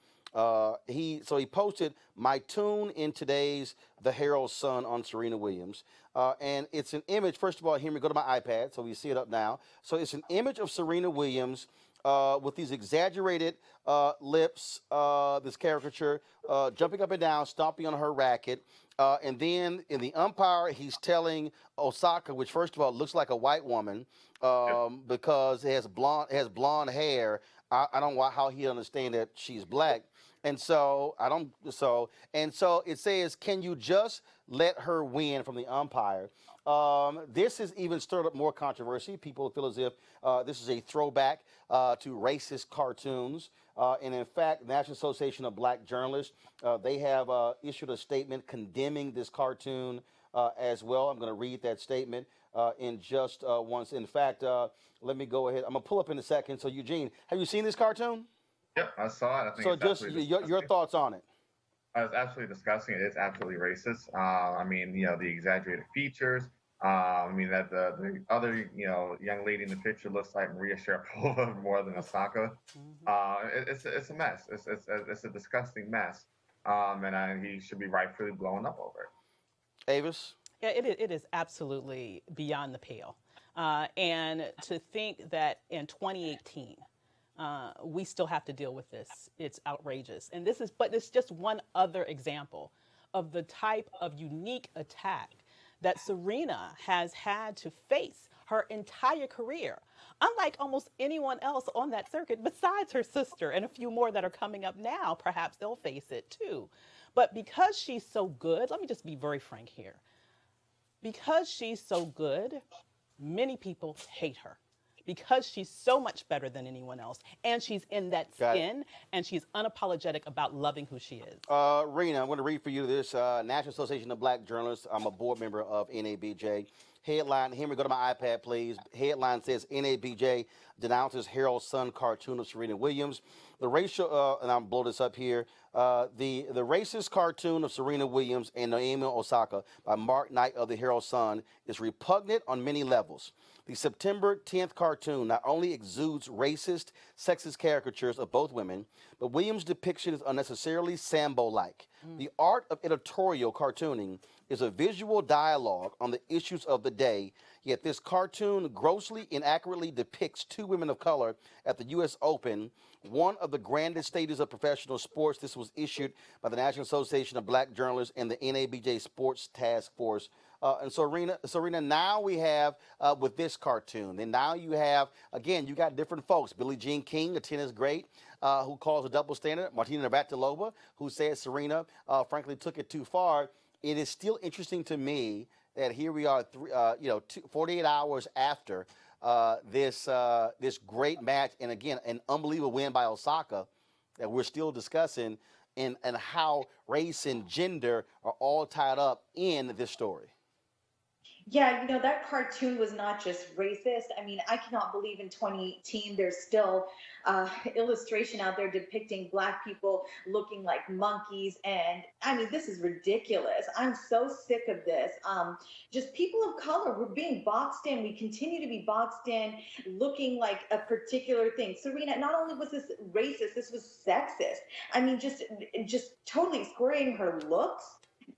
He posted my tune in today's The Herald Sun on Serena Williams. And it's an image, first of all, here we go to my iPad, so we see it up now. So it's an image of Serena Williams with these exaggerated lips, this caricature, jumping up and down, stomping on her racket. And then in the umpire, he's telling Osaka, which first of all looks like a white woman because it has blonde hair. I don't know how he understand that she's black. And so it says, can you just let her win from the umpire? This has even stirred up more controversy. People feel as if this is a throwback to racist cartoons. And in fact, the National Association of Black Journalists, they have issued a statement condemning this cartoon as well. I'm going to read that statement in just once. In fact, let me go ahead. I'm going to pull up in a second. So, Eugene, have you seen this cartoon? Yep, I saw it. I think so just your thoughts on it. It's absolutely disgusting. It is absolutely racist. I mean, the exaggerated features. I mean, that the other, young lady in the picture looks like Maria Sharapova more than Osaka. It's a mess. It's a disgusting mess. And he should be rightfully blown up over it. Avis? Yeah, it is absolutely beyond the pale. And to think that in 2018, we still have to deal with this. It's outrageous. And it's just one other example of the type of unique attack that Serena has had to face her entire career, unlike almost anyone else on that circuit besides her sister and a few more that are coming up now. Perhaps they'll face it too. But because she's so good, let me just be very frank here. Because she's so good, many people hate her. Because she's so much better than anyone else, and she's in that skin, and she's unapologetic about loving who she is. Rena, I'm going to read for you this National Association of Black Journalists. I'm a board member of NABJ. Headline, here we go to my iPad, please. Headline says, NABJ denounces Herald Sun cartoon of Serena Williams. The racial, and I'll blow this up here, the racist cartoon of Serena Williams and Naomi Osaka by Mark Knight of the Herald Sun is repugnant on many levels. The September 10th cartoon not only exudes racist, sexist caricatures of both women, but Williams' depiction is unnecessarily Sambo-like. The art of editorial cartooning is a visual dialogue on the issues of the day, yet this cartoon grossly inaccurately depicts two women of color at the U.S. Open, one of the grandest stages of professional sports. This was issued by the National Association of Black Journalists and the NABJ Sports Task Force. And Serena, now we have with this cartoon, and now you have, again, you got different folks. Billie Jean King, a tennis great, who calls a double standard. Martina Navratilova, who says Serena, frankly, took it too far. It is still interesting to me that here we are, 48 hours after this great match, and again, an unbelievable win by Osaka that we're still discussing, and how race and gender are all tied up in this story. Yeah, that cartoon was not just racist. I mean, I cannot believe in 2018 there's still illustration out there depicting Black people looking like monkeys. And I mean, this is ridiculous. I'm so sick of this. Just people of color, we're being boxed in. We continue to be boxed in, looking like a particular thing. Serena, not only was this racist, this was sexist. I mean, just totally squaring her looks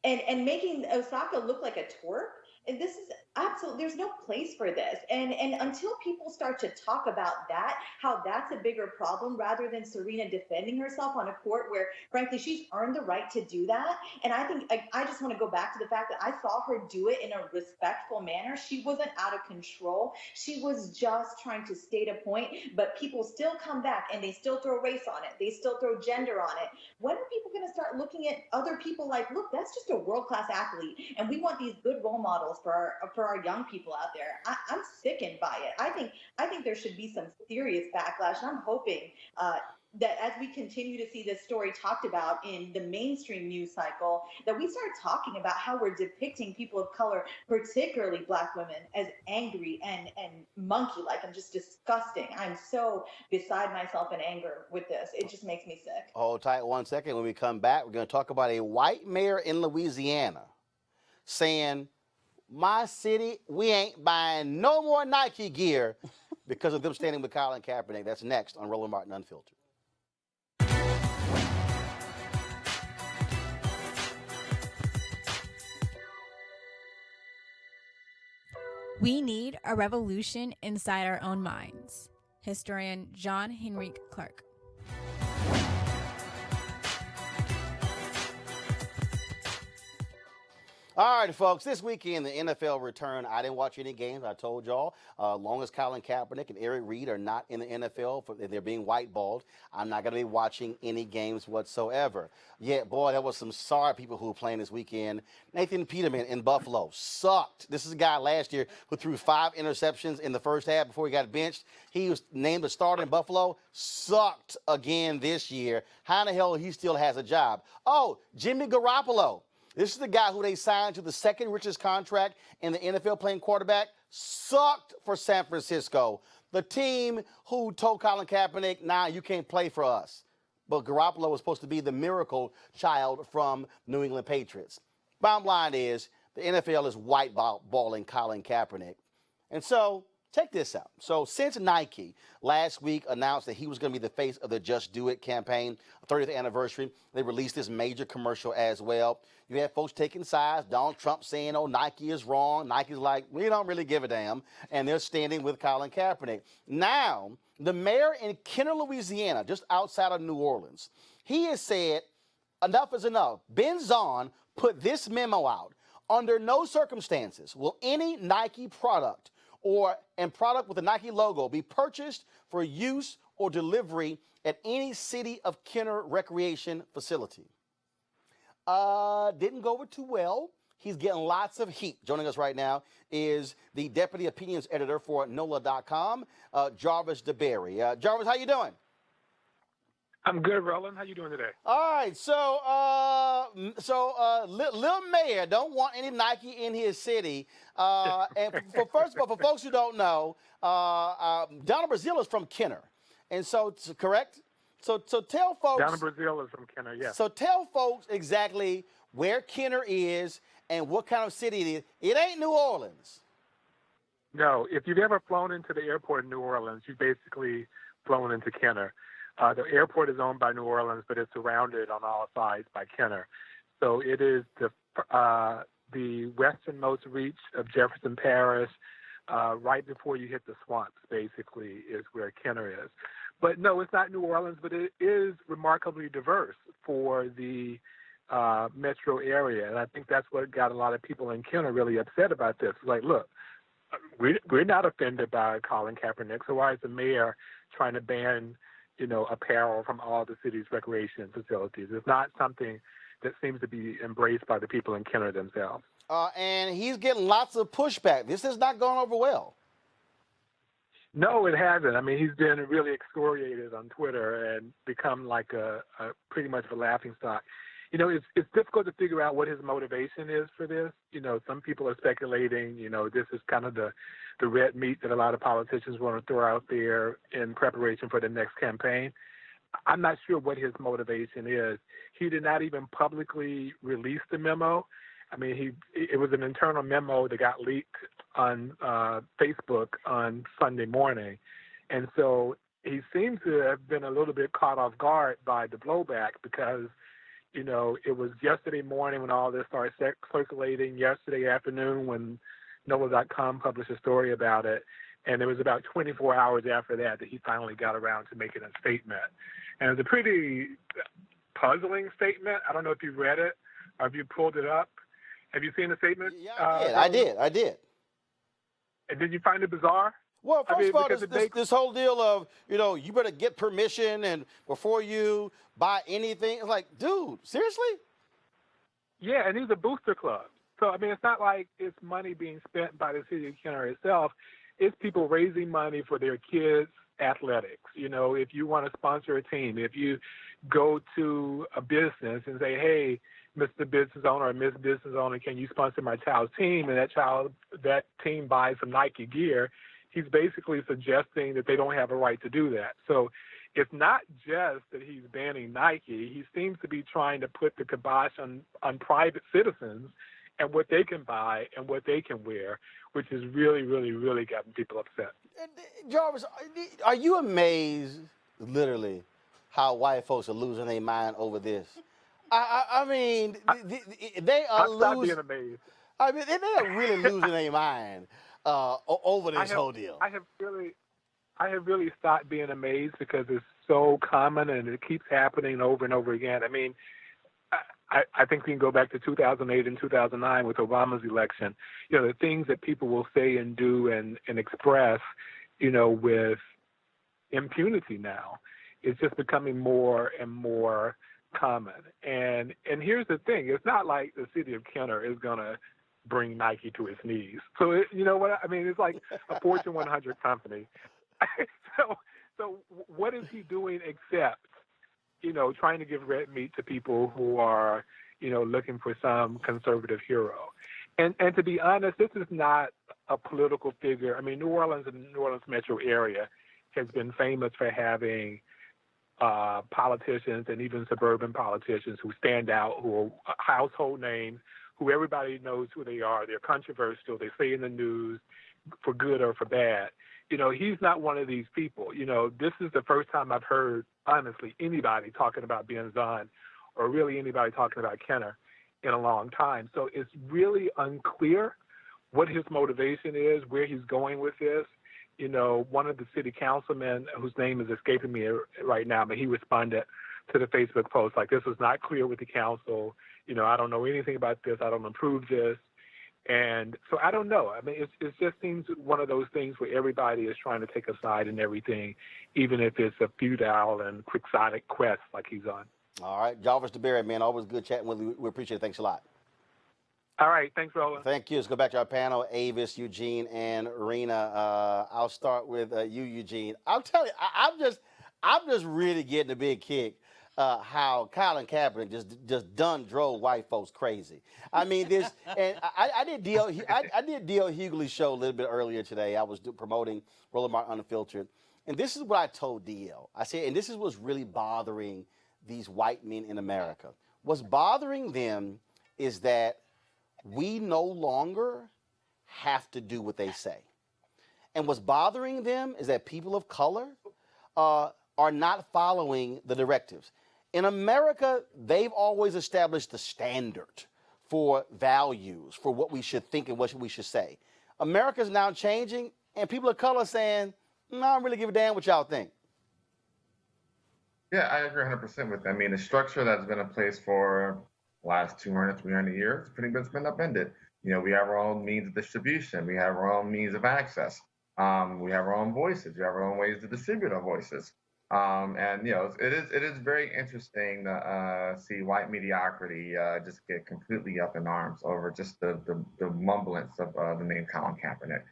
and making Osaka look like a twerp. And this is absolutely, there's no place for this. And until people start to talk about that, how that's a bigger problem rather than Serena defending herself on a court where, frankly, she's earned the right to do that. And I think I just want to go back to the fact that I saw her do it in a respectful manner. She wasn't out of control. She was just trying to state a point, but people still come back and they still throw race on it. They still throw gender on it. When are people going to start looking at other people like, look, that's just a world-class athlete, and we want these good role models for our young people out there? I'm sickened by it. I think there should be some serious backlash. I'm hoping that as we continue to see this story talked about in the mainstream news cycle, that we start talking about how we're depicting people of color, particularly Black women, as angry and monkey-like and just disgusting. I'm so beside myself in anger with this. It just makes me sick. Hold tight 1 second. When we come back, we're going to talk about a white mayor in Louisiana saying, my city, we ain't buying no more Nike gear because of them standing with Colin Kaepernick. That's next on Roland Martin Unfiltered. We need a revolution inside our own minds. Historian John Henrik Clark. All right, folks, this weekend, the NFL return. I didn't watch any games. I told y'all, long as Colin Kaepernick and Eric Reed are not in the NFL, they're being whiteballed, I'm not going to be watching any games whatsoever. Yeah, boy, there was some sorry people who were playing this weekend. Nathan Peterman in Buffalo sucked. This is a guy last year who threw 5 interceptions in the first half before he got benched. He was named a starter in Buffalo, sucked again this year. How in the hell he still has a job? Oh, Jimmy Garoppolo. This is the guy who they signed to the second richest contract in the NFL playing quarterback, sucked for San Francisco. The team who told Colin Kaepernick, nah, you can't play for us. But Garoppolo was supposed to be the miracle child from New England Patriots. Bottom line is, the NFL is whiteballing Colin Kaepernick. And so, check this out. So since Nike last week announced that he was going to be the face of the Just Do It campaign, 30th anniversary, they released this major commercial as well. You had folks taking sides, Donald Trump saying, oh, Nike is wrong. Nike's like, we don't really give a damn. And they're standing with Colin Kaepernick. Now, the mayor in Kenner, Louisiana, just outside of New Orleans, he has said, enough is enough. Ben Zahn put this memo out. Under no circumstances will any Nike product and product with the Nike logo be purchased for use or delivery at any City of Kenner recreation facility. Didn't go over too well. He's getting lots of heat. Joining us right now is the deputy opinions editor for NOLA.com, Jarvis DeBerry. Jarvis, how you doing? I'm good, Roland. How you doing today? All right, Lil Mayor don't want any Nike in his city. And first of all, for folks who don't know, Donna Brazile is from Kenner, and so correct. So tell folks. Donna Brazile is from Kenner, yes. So tell folks exactly where Kenner is and what kind of city it is. It ain't New Orleans. No, if you've ever flown into the airport in New Orleans, you've basically flown into Kenner. The airport is owned by New Orleans, but it's surrounded on all sides by Kenner. So it is the westernmost reach of Jefferson Parish, right before you hit the swamps, basically, is where Kenner is. But no, it's not New Orleans, but it is remarkably diverse for the metro area. And I think that's what got a lot of people in Kenner really upset about this. Like, look, we're not offended by Colin Kaepernick, so why is the mayor trying to ban, apparel from all the city's recreation facilities? It's not something that seems to be embraced by the people in Kenner themselves. And he's getting lots of pushback. This has not gone over well. No, it hasn't. I mean, he's been really excoriated on Twitter and become like a pretty much a laughingstock. It's difficult to figure out what his motivation is for this. Some people are speculating, this is kind of the red meat that a lot of politicians want to throw out there in preparation for the next campaign. I'm not sure what his motivation is. He did not even publicly release the memo. I mean, it was an internal memo that got leaked on Facebook on Sunday morning. And so he seems to have been a little bit caught off guard by the blowback because, it was yesterday morning when all this started circulating, yesterday afternoon when NOLA.com published a story about it. And it was about 24 hours after that he finally got around to making a statement. And it was a pretty puzzling statement. I don't know if you read it or if you pulled it up. Have you seen the statement? Yeah, I did. And did you find it bizarre? Well, first of all, this whole deal of, you better get permission and before you buy anything. It's like, dude, seriously? Yeah, and these are booster clubs. So, I mean, it's not like it's money being spent by the city of Kenner itself. It's people raising money for their kids' athletics. If you want to sponsor a team, if you go to a business and say, hey, Mr. Business Owner or Miss Business Owner, can you sponsor my child's team? And that team buys some Nike gear. He's basically suggesting that they don't have a right to do that. So it's not just that he's banning Nike. He seems to be trying to put the kibosh on private citizens and what they can buy and what they can wear, which is really, really, really gotten people upset. Jarvis, are you amazed, literally, how white folks are losing their mind over this? I mean, they are losing. Stop being amazed. I mean, they are really losing their mind over this whole deal. I have really stopped being amazed because it's so common and it keeps happening over and over again. I mean, I think we can go back to 2008 and 2009 with Obama's election. The things that people will say and do and express, with impunity now, it's just becoming more and more common. And here's the thing: it's not like the city of Kenner is going to bring Nike to its knees. So it's like a Fortune 100 company. So what is he doing except trying to give red meat to people who are looking for some conservative hero? And to be honest, this is not a political figure. I mean, New Orleans and the New Orleans metro area has been famous for having politicians and even suburban politicians who stand out, who are household names, who everybody knows who they are. They're controversial. They say in the news for good or for bad. He's not one of these people. This is the first time I've heard, honestly, anybody talking about Ben Zahn or really anybody talking about Kenner in a long time. So it's really unclear what his motivation is, where he's going with this. One of the city councilmen, whose name is escaping me right now, but he responded to the Facebook post like, this is not clear with the council. I don't know anything about this. I don't approve this. And so I don't know. I mean, it just seems one of those things where everybody is trying to take a side in everything, even if it's a futile and quixotic quest like he's on. All right. Jarvis DeBerry, man, always good chatting with you. We appreciate it. Thanks a lot. All right. Thanks, Roland. Thank you. Let's go back to our panel, Avis, Eugene, and Rena. I'll start with you, Eugene. I'll tell you, I'm just really getting a big kick how Colin Kaepernick just done drove white folks crazy. I mean, this, and I did D.L. Hughley's show a little bit earlier today. I was promoting Roland Unfiltered, and this is what I told D.L. I said, and this is what's really bothering these white men in America. What's bothering them is that we no longer have to do what they say. And what's bothering them is that people of color are not following the directives. In America, they've always established the standard for values, for what we should think and what we should say. America's now changing, and people of color are saying, no, I don't really give a damn what y'all think. Yeah, I agree 100% with that. I mean, the structure that's been in place for the last 200, 300 years, pretty much been upended. You know, we have our own means of distribution. We have our own means of access. We have our own voices. We have our own ways to distribute our voices. And, you know, it is very interesting to see white mediocrity just get completely up in arms over just the mumblance of the name Colin Kaepernick.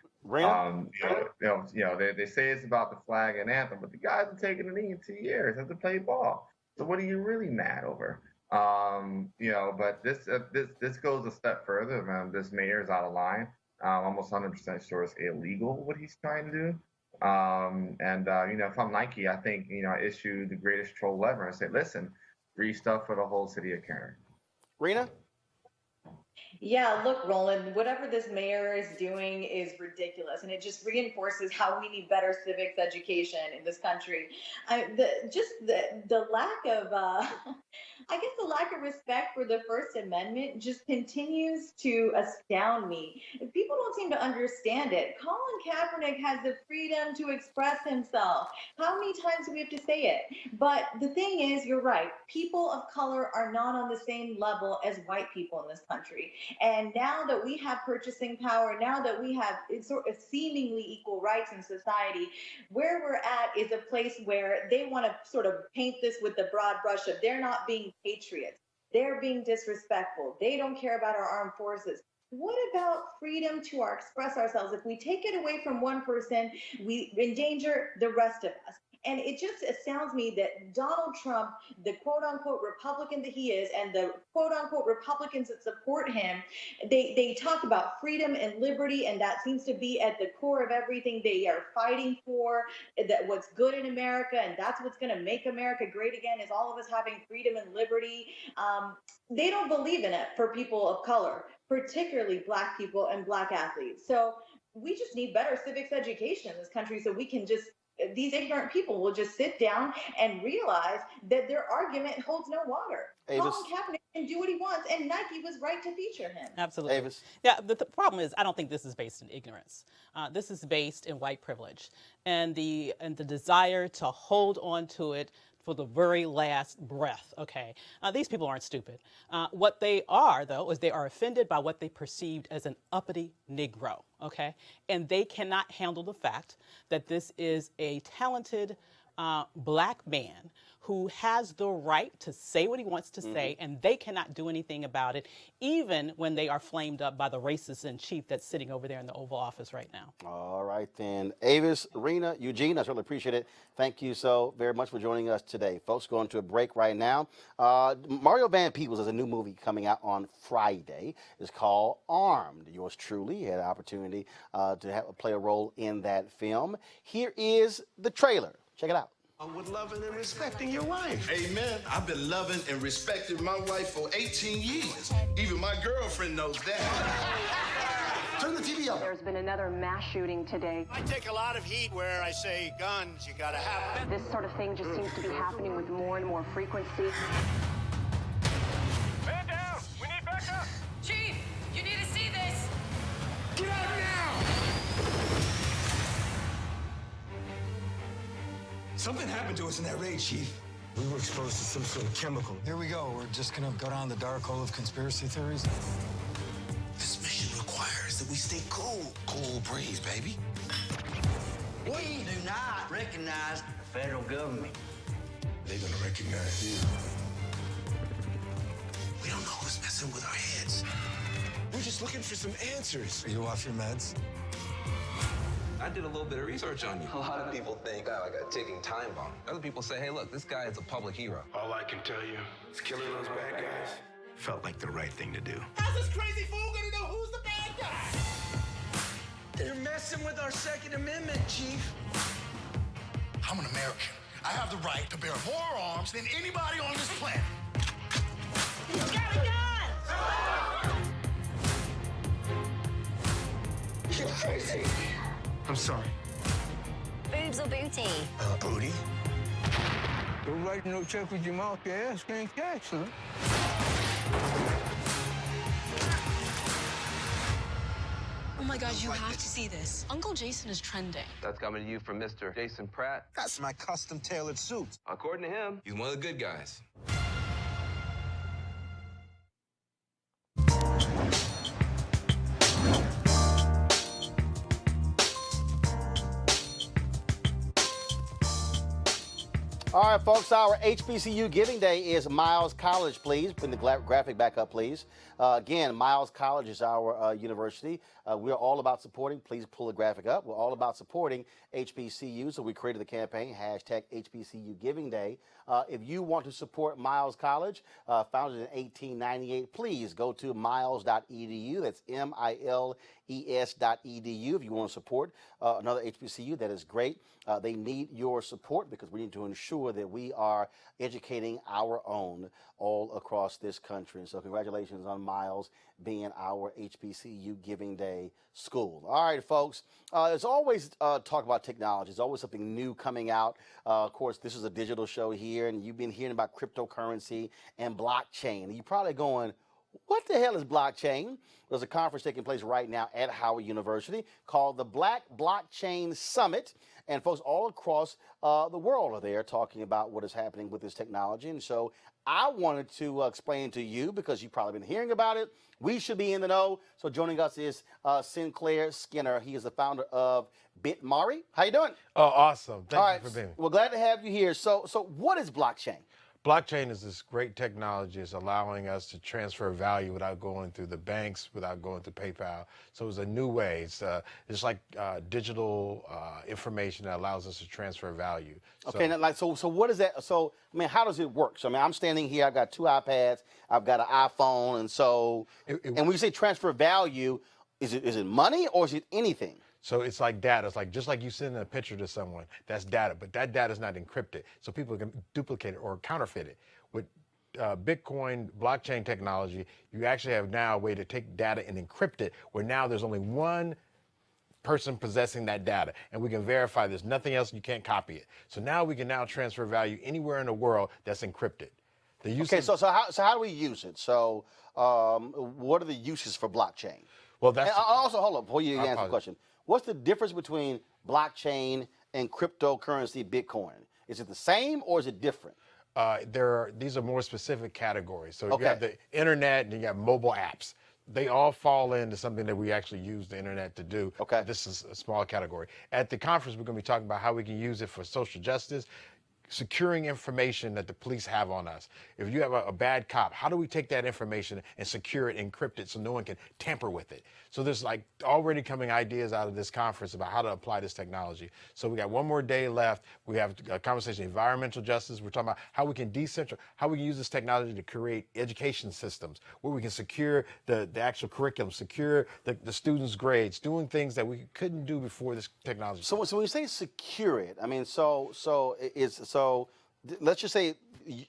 They say it's about the flag and anthem, but the guys have taken a knee in 2 years, have to play ball. So what are you really mad over? But this goes a step further. This mayor is out of line. Almost 100% sure it's illegal what he's trying to do. If I'm Nike, I think, I issue the greatest troll ever and say, listen, free stuff for the whole city of Karen. Rena? Yeah, look, Roland, whatever this mayor is doing is ridiculous, and it just reinforces how we need better civics education in this country. The lack of, the lack of respect for the First Amendment just continues to astound me. People don't seem to understand it. Colin Kaepernick has the freedom to express himself. How many times do we have to say it? But the thing is, you're right. People of color are not on the same level as white people in this country. And now that we have purchasing power, now that we have sort of seemingly equal rights in society, where we're at is a place where they want to sort of paint this with the broad brush of they're not being patriots. They're being disrespectful. They don't care about our armed forces. What about freedom to express ourselves? If we take it away from one person, we endanger the rest of us. And it just astounds me that Donald Trump, the quote-unquote Republican that he is, and the quote-unquote Republicans that support him, they talk about freedom and liberty, and that seems to be at the core of everything they are fighting for, that what's good in America, and that's what's going to make America great again, is all of us having freedom and liberty. They don't believe in it for people of color, particularly Black people and Black athletes. So we just need better civics education in this country so we can just these ignorant people will just sit down and realize that their argument holds no water. Avis. Colin Kaepernick can do what he wants, and Nike was right to feature him. Absolutely. Avis. Yeah, the problem is I don't think this is based in ignorance. This is based in white privilege and the desire to hold on to it for the very last breath, okay? These people aren't stupid. What they are, though, is they are offended by what they perceived as an uppity Negro, okay? And they cannot handle the fact that this is a talented Black man who has the right to say what he wants to say, and they cannot do anything about it, even when they are flamed up by the racist in chief that's sitting over there in the Oval Office right now. All right, then. Avis, Rena, Eugene, I certainly appreciate it. Thank you so very much for joining us today. Folks, going to a break right now. Mario Van Peebles has a new movie coming out on Friday. It's called Armed. Yours truly had an opportunity to play a role in that film. Here is the trailer. Check it out. With loving and respecting your wife. Amen. I've been loving and respecting my wife for 18 years. Even my girlfriend knows that. Turn the TV up. There's been another mass shooting today. I take a lot of heat where I say guns, you gotta have them. This sort of thing just seems to be happening with more and more frequency. Man down! We need backup! Chief, you need to see this. Get out now! Something happened to us in that raid, Chief. We were exposed to some sort of chemical. Here we go. We're just gonna go down the dark hole of conspiracy theories. This mission requires that we stay cool. Cool breeze, baby. We do not recognize the federal government. They're gonna recognize you. We don't know who's messing with our heads. We're just looking for some answers. Are you off your meds? I did a little bit of research on you. A lot of people think I'm like a ticking time bomb. Other people say, hey, look, this guy is a public hero. All I can tell you is killing those bad guys felt like the right thing to do. How's this crazy fool gonna know who's the bad guy? They're messing with our Second Amendment, Chief. I'm an American. I have the right to bear more arms than anybody on this planet. He's got a gun! You're crazy. I'm sorry. Boobs or booty? Booty? Don't write no check with your mouth, your ass can't catch, huh? Oh my God, you have to see this. Uncle Jason is trending. That's coming to you from Mr. Jason Pratt. That's my custom-tailored suit. According to him, he's one of the good guys. All right, folks, our HBCU Giving Day is Miles College, please. Bring the graphic back up, please. Again, Miles College is our university. We're all about supporting, please pull the graphic up. We're all about supporting HBCU, so we created the campaign, hashtag HBCU Giving Day. If you want to support Miles College, founded in 1898, please go to miles.edu. That's miles.edu if you want to support another HBCU. That is great. They need your support because we need to ensure that we are educating our own all across this country. And so congratulations on Miles being our HBCU Giving Day school. All right, folks, there's always talk about technology. There's always something new coming out. Of course, this is a digital show here, and you've been hearing about cryptocurrency and blockchain. And you're probably going, what the hell is blockchain? There's a conference taking place right now at Howard University called the Black Blockchain Summit. And folks all across the world are there talking about what is happening with this technology. And so I wanted to explain to you, because you've probably been hearing about it. We should be in the know. So joining us is Sinclair Skinner. He is the founder of BitMari. How you doing? Oh, awesome. Thank All you right, for being here. Well, glad to have you here. So what is blockchain? Blockchain is this great technology. It's allowing us to transfer value without going through the banks, without going through PayPal. So it's a new way. It's like digital information that allows us to transfer value. Okay, so what is that? So, I mean, how does it work? So, I mean, I'm standing here, I've got 2 iPads, I've got an iPhone, and so, and when you say transfer value, is it money or is it anything? So it's like data. It's like just like you send a picture to someone, that's data, but that data is not encrypted. So people can duplicate it or counterfeit it. With Bitcoin blockchain technology, you actually have now a way to take data and encrypt it, where now there's only one person possessing that data, and we can verify there's nothing else, you can't copy it. So now we can now transfer value anywhere in the world that's encrypted. Okay, so how do we use it? So what are the uses for blockchain? Well, that's and also, hold up, before you answer the question. What's the difference between blockchain and cryptocurrency Bitcoin? Is it the same or is it different? These are more specific categories. So you have the internet and you have mobile apps. They all fall into something that we actually use the internet to do. Okay. This is a small category. At the conference, we're going to be talking about how we can use it for social justice, securing information that the police have on us. If you have a bad cop, how do we take that information and secure it, encrypt it so no one can tamper with it? So there's like already coming ideas out of this conference about how to apply this technology. So we got one more day left. We have a conversation, environmental justice. We're talking about how we can how we can use this technology to create education systems where we can secure the actual curriculum, secure the students' grades, doing things that we couldn't do before this technology. So when you say secure it, I mean, let's just say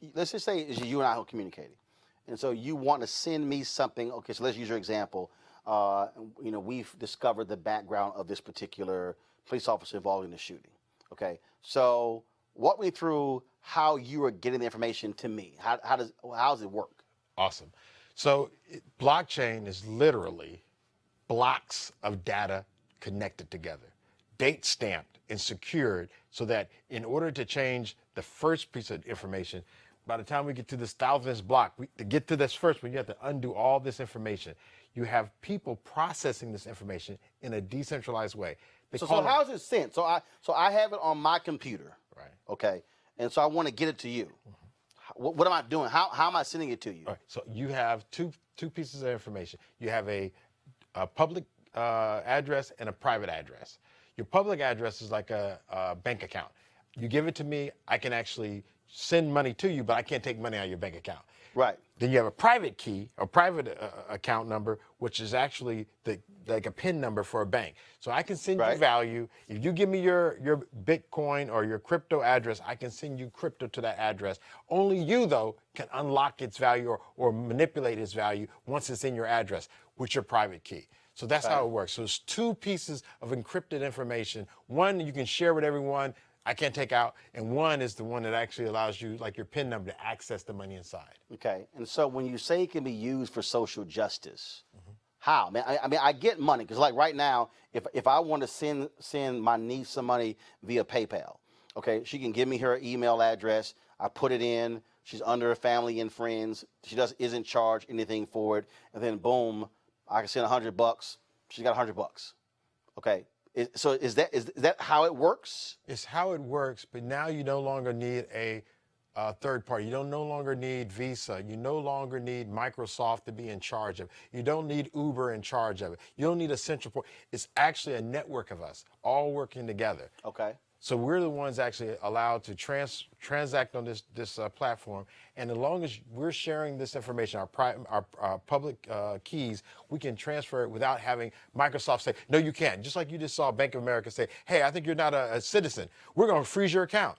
it's you and I who are communicating, and so you want to send me something. Okay, so let's use your example. We've discovered the background of this particular police officer involved in the shooting. Okay, so walk me through how you are getting the information to me. How does it work? Awesome. So blockchain is literally blocks of data connected together, date stamped and secured, so that in order to change the first piece of information, by the time we get to this 1000th block, to get to this first one, you have to undo all this information. You have people processing this information in a decentralized way. So how is it sent? So I have it on my computer. Right. Okay. And so I want to get it to you. What am I doing? How am I sending it to you? All right. So you have two pieces of information. You have a public address and a private address. Your public address is like a bank account. You give it to me, I can actually send money to you, but I can't take money out of your bank account. Right. Then you have a private key, a private account number, which is actually like a PIN number for a bank. So I can send you value. If you give me your Bitcoin or your crypto address, I can send you crypto to that address. Only you, though, can unlock its value or manipulate its value once it's in your address with your private key. So that's how it works. So it's two pieces of encrypted information. One you can share with everyone, I can't take out, and one is the one that actually allows you, like your PIN number, to access the money inside. Okay, and so when you say it can be used for social justice, how? I get money, because like right now, if I want to send my niece some money via PayPal, okay, she can give me her email address, I put it in, she's under her family and friends, she isn't charged anything for it, and then boom, I can send $100, she's got $100, okay. So is that how it works? It's how it works, but now you no longer need a third party. You don't no longer need Visa. You no longer need Microsoft to be in charge of it. You don't need Uber in charge of it. You don't need a central point. It's actually a network of us all working together. Okay. So we're the ones actually allowed to transact on this platform, and as long as we're sharing this information, our public keys, we can transfer it without having Microsoft say, no, you can't. Just like you just saw Bank of America say, hey, I think you're not a citizen. We're going to freeze your account.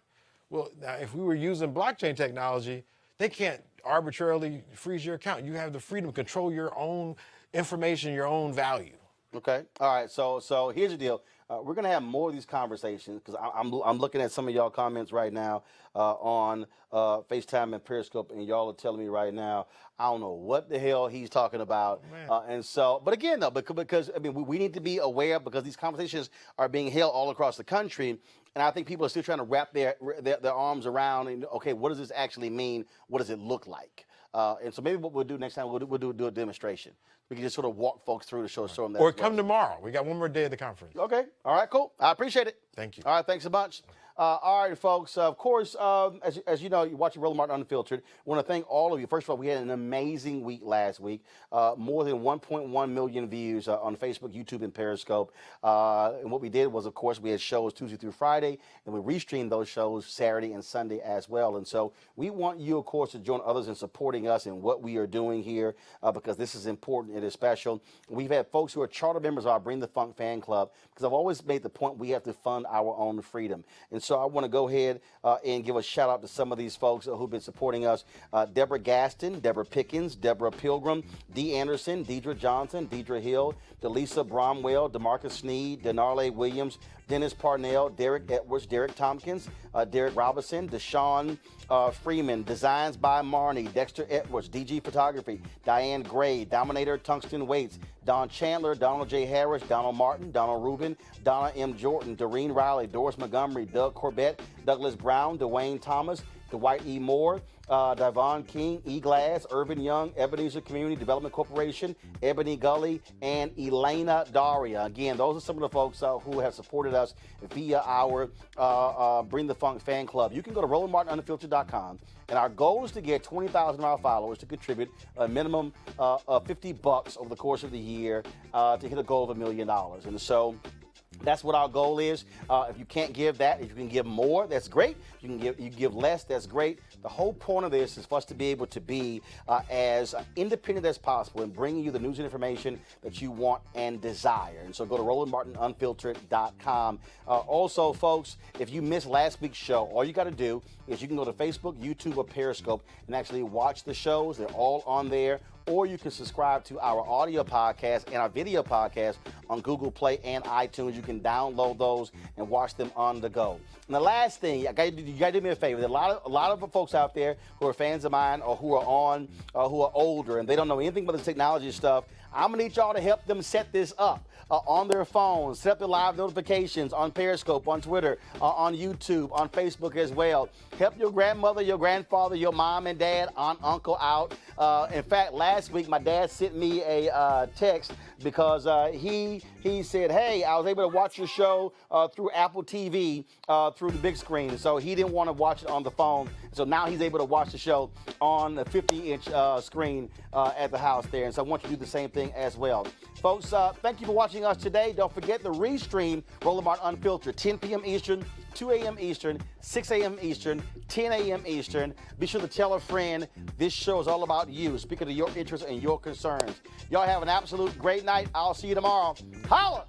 Well, now, if we were using blockchain technology, they can't arbitrarily freeze your account. You have the freedom to control your own information, your own value. Okay. All right. So here's the deal. We're gonna have more of these conversations because I'm looking at some of y'all comments right now on FaceTime and Periscope, and y'all are telling me right now I don't know what the hell he's talking about. And so, but again though, because I mean we need to be aware because these conversations are being held all across the country, and I think people are still trying to wrap their arms around. And okay, what does this actually mean? What does it look like? And so maybe what we'll do next time, we'll do a demonstration. We can just sort of walk folks through to show them that. Or come tomorrow. We got one more day of the conference. Okay. All right, cool. I appreciate it. Thank you. All right, thanks a bunch. All right, folks. Of course, as you know, you're watching Roland Martin Unfiltered. I want to thank all of you. First of all, we had an amazing week last week. More than 1.1 million views on Facebook, YouTube, and Periscope. And what we did was, of course, we had shows Tuesday through Friday, and we restreamed those shows Saturday and Sunday as well. And so we want you, of course, to join others in supporting us in what we are doing here because this is important. It is special. We've had folks who are charter members of our Bring the Funk fan club because I've always made the point we have to fund our own freedom. And so I want to go ahead and give a shout out to some of these folks who've been supporting us. Deborah Gaston, Deborah Pickens, Deborah Pilgrim, Dee Anderson, Deidre Johnson, Deidre Hill, Delisa Bromwell, DeMarcus Sneed, Denarle Williams, Dennis Parnell, Derek Edwards, Derek Tompkins, Derek Robinson, Deshaun Freeman, Designs by Marnie, Dexter Edwards, DG Photography, Diane Gray, Dominator Tungsten Waits, Don Chandler, Donald J. Harris, Donald Martin, Donald Rubin, Donna M. Jordan, Doreen Riley, Doris Montgomery, Doug Corbett, Douglas Brown, Dwayne Thomas, Dwight E. Moore, Divon King, E. Glass, Urban Young, Ebenezer Community Development Corporation, Ebony Gully, and Elena Daria. Again, those are some of the folks who have supported us via our Bring the Funk fan club. You can go to RolandMartinUnfiltered.com, and our goal is to get 20,000 of our followers to contribute a minimum of $50 over the course of the year to hit a goal of $1 million. And so that's what our goal is. If you can't give that, if you can give more, that's great. You can give less, that's great. The whole point of this is for us to be able to be as independent as possible in bringing you the news and information that you want and desire. And so go to RolandMartinUnfiltered.com. Also, folks, if you missed last week's show, all you got to do is you can go to Facebook, YouTube, or Periscope and actually watch the shows. They're all on there. Or you can subscribe to our audio podcast and our video podcast on Google Play and iTunes. You can download those and watch them on the go. And the last thing, you got to do me a favor. There are a lot of folks out there who are fans of mine or who are older and they don't know anything about the technology stuff. I'm going to need y'all to help them set this up on their phones, set up the live notifications on Periscope, on Twitter, on YouTube, on Facebook as well. Help your grandmother, your grandfather, your mom and dad, aunt, uncle out. In fact, last week my dad sent me a text because he said, hey, I was able to watch your show through Apple TV through the big screen. So he didn't want to watch it on the phone. So now he's able to watch the show on the 50-inch screen at the house there. And so I want you to do the same thing as well. Folks, thank you for watching us today. Don't forget the restream, Roland Martin Unfiltered, 10 p.m. Eastern, 2 a.m. Eastern, 6 a.m. Eastern, 10 a.m. Eastern. Be sure to tell a friend. This show is all about you, speaking of your interests and your concerns. Y'all have an absolute great night. I'll see you tomorrow. Holla!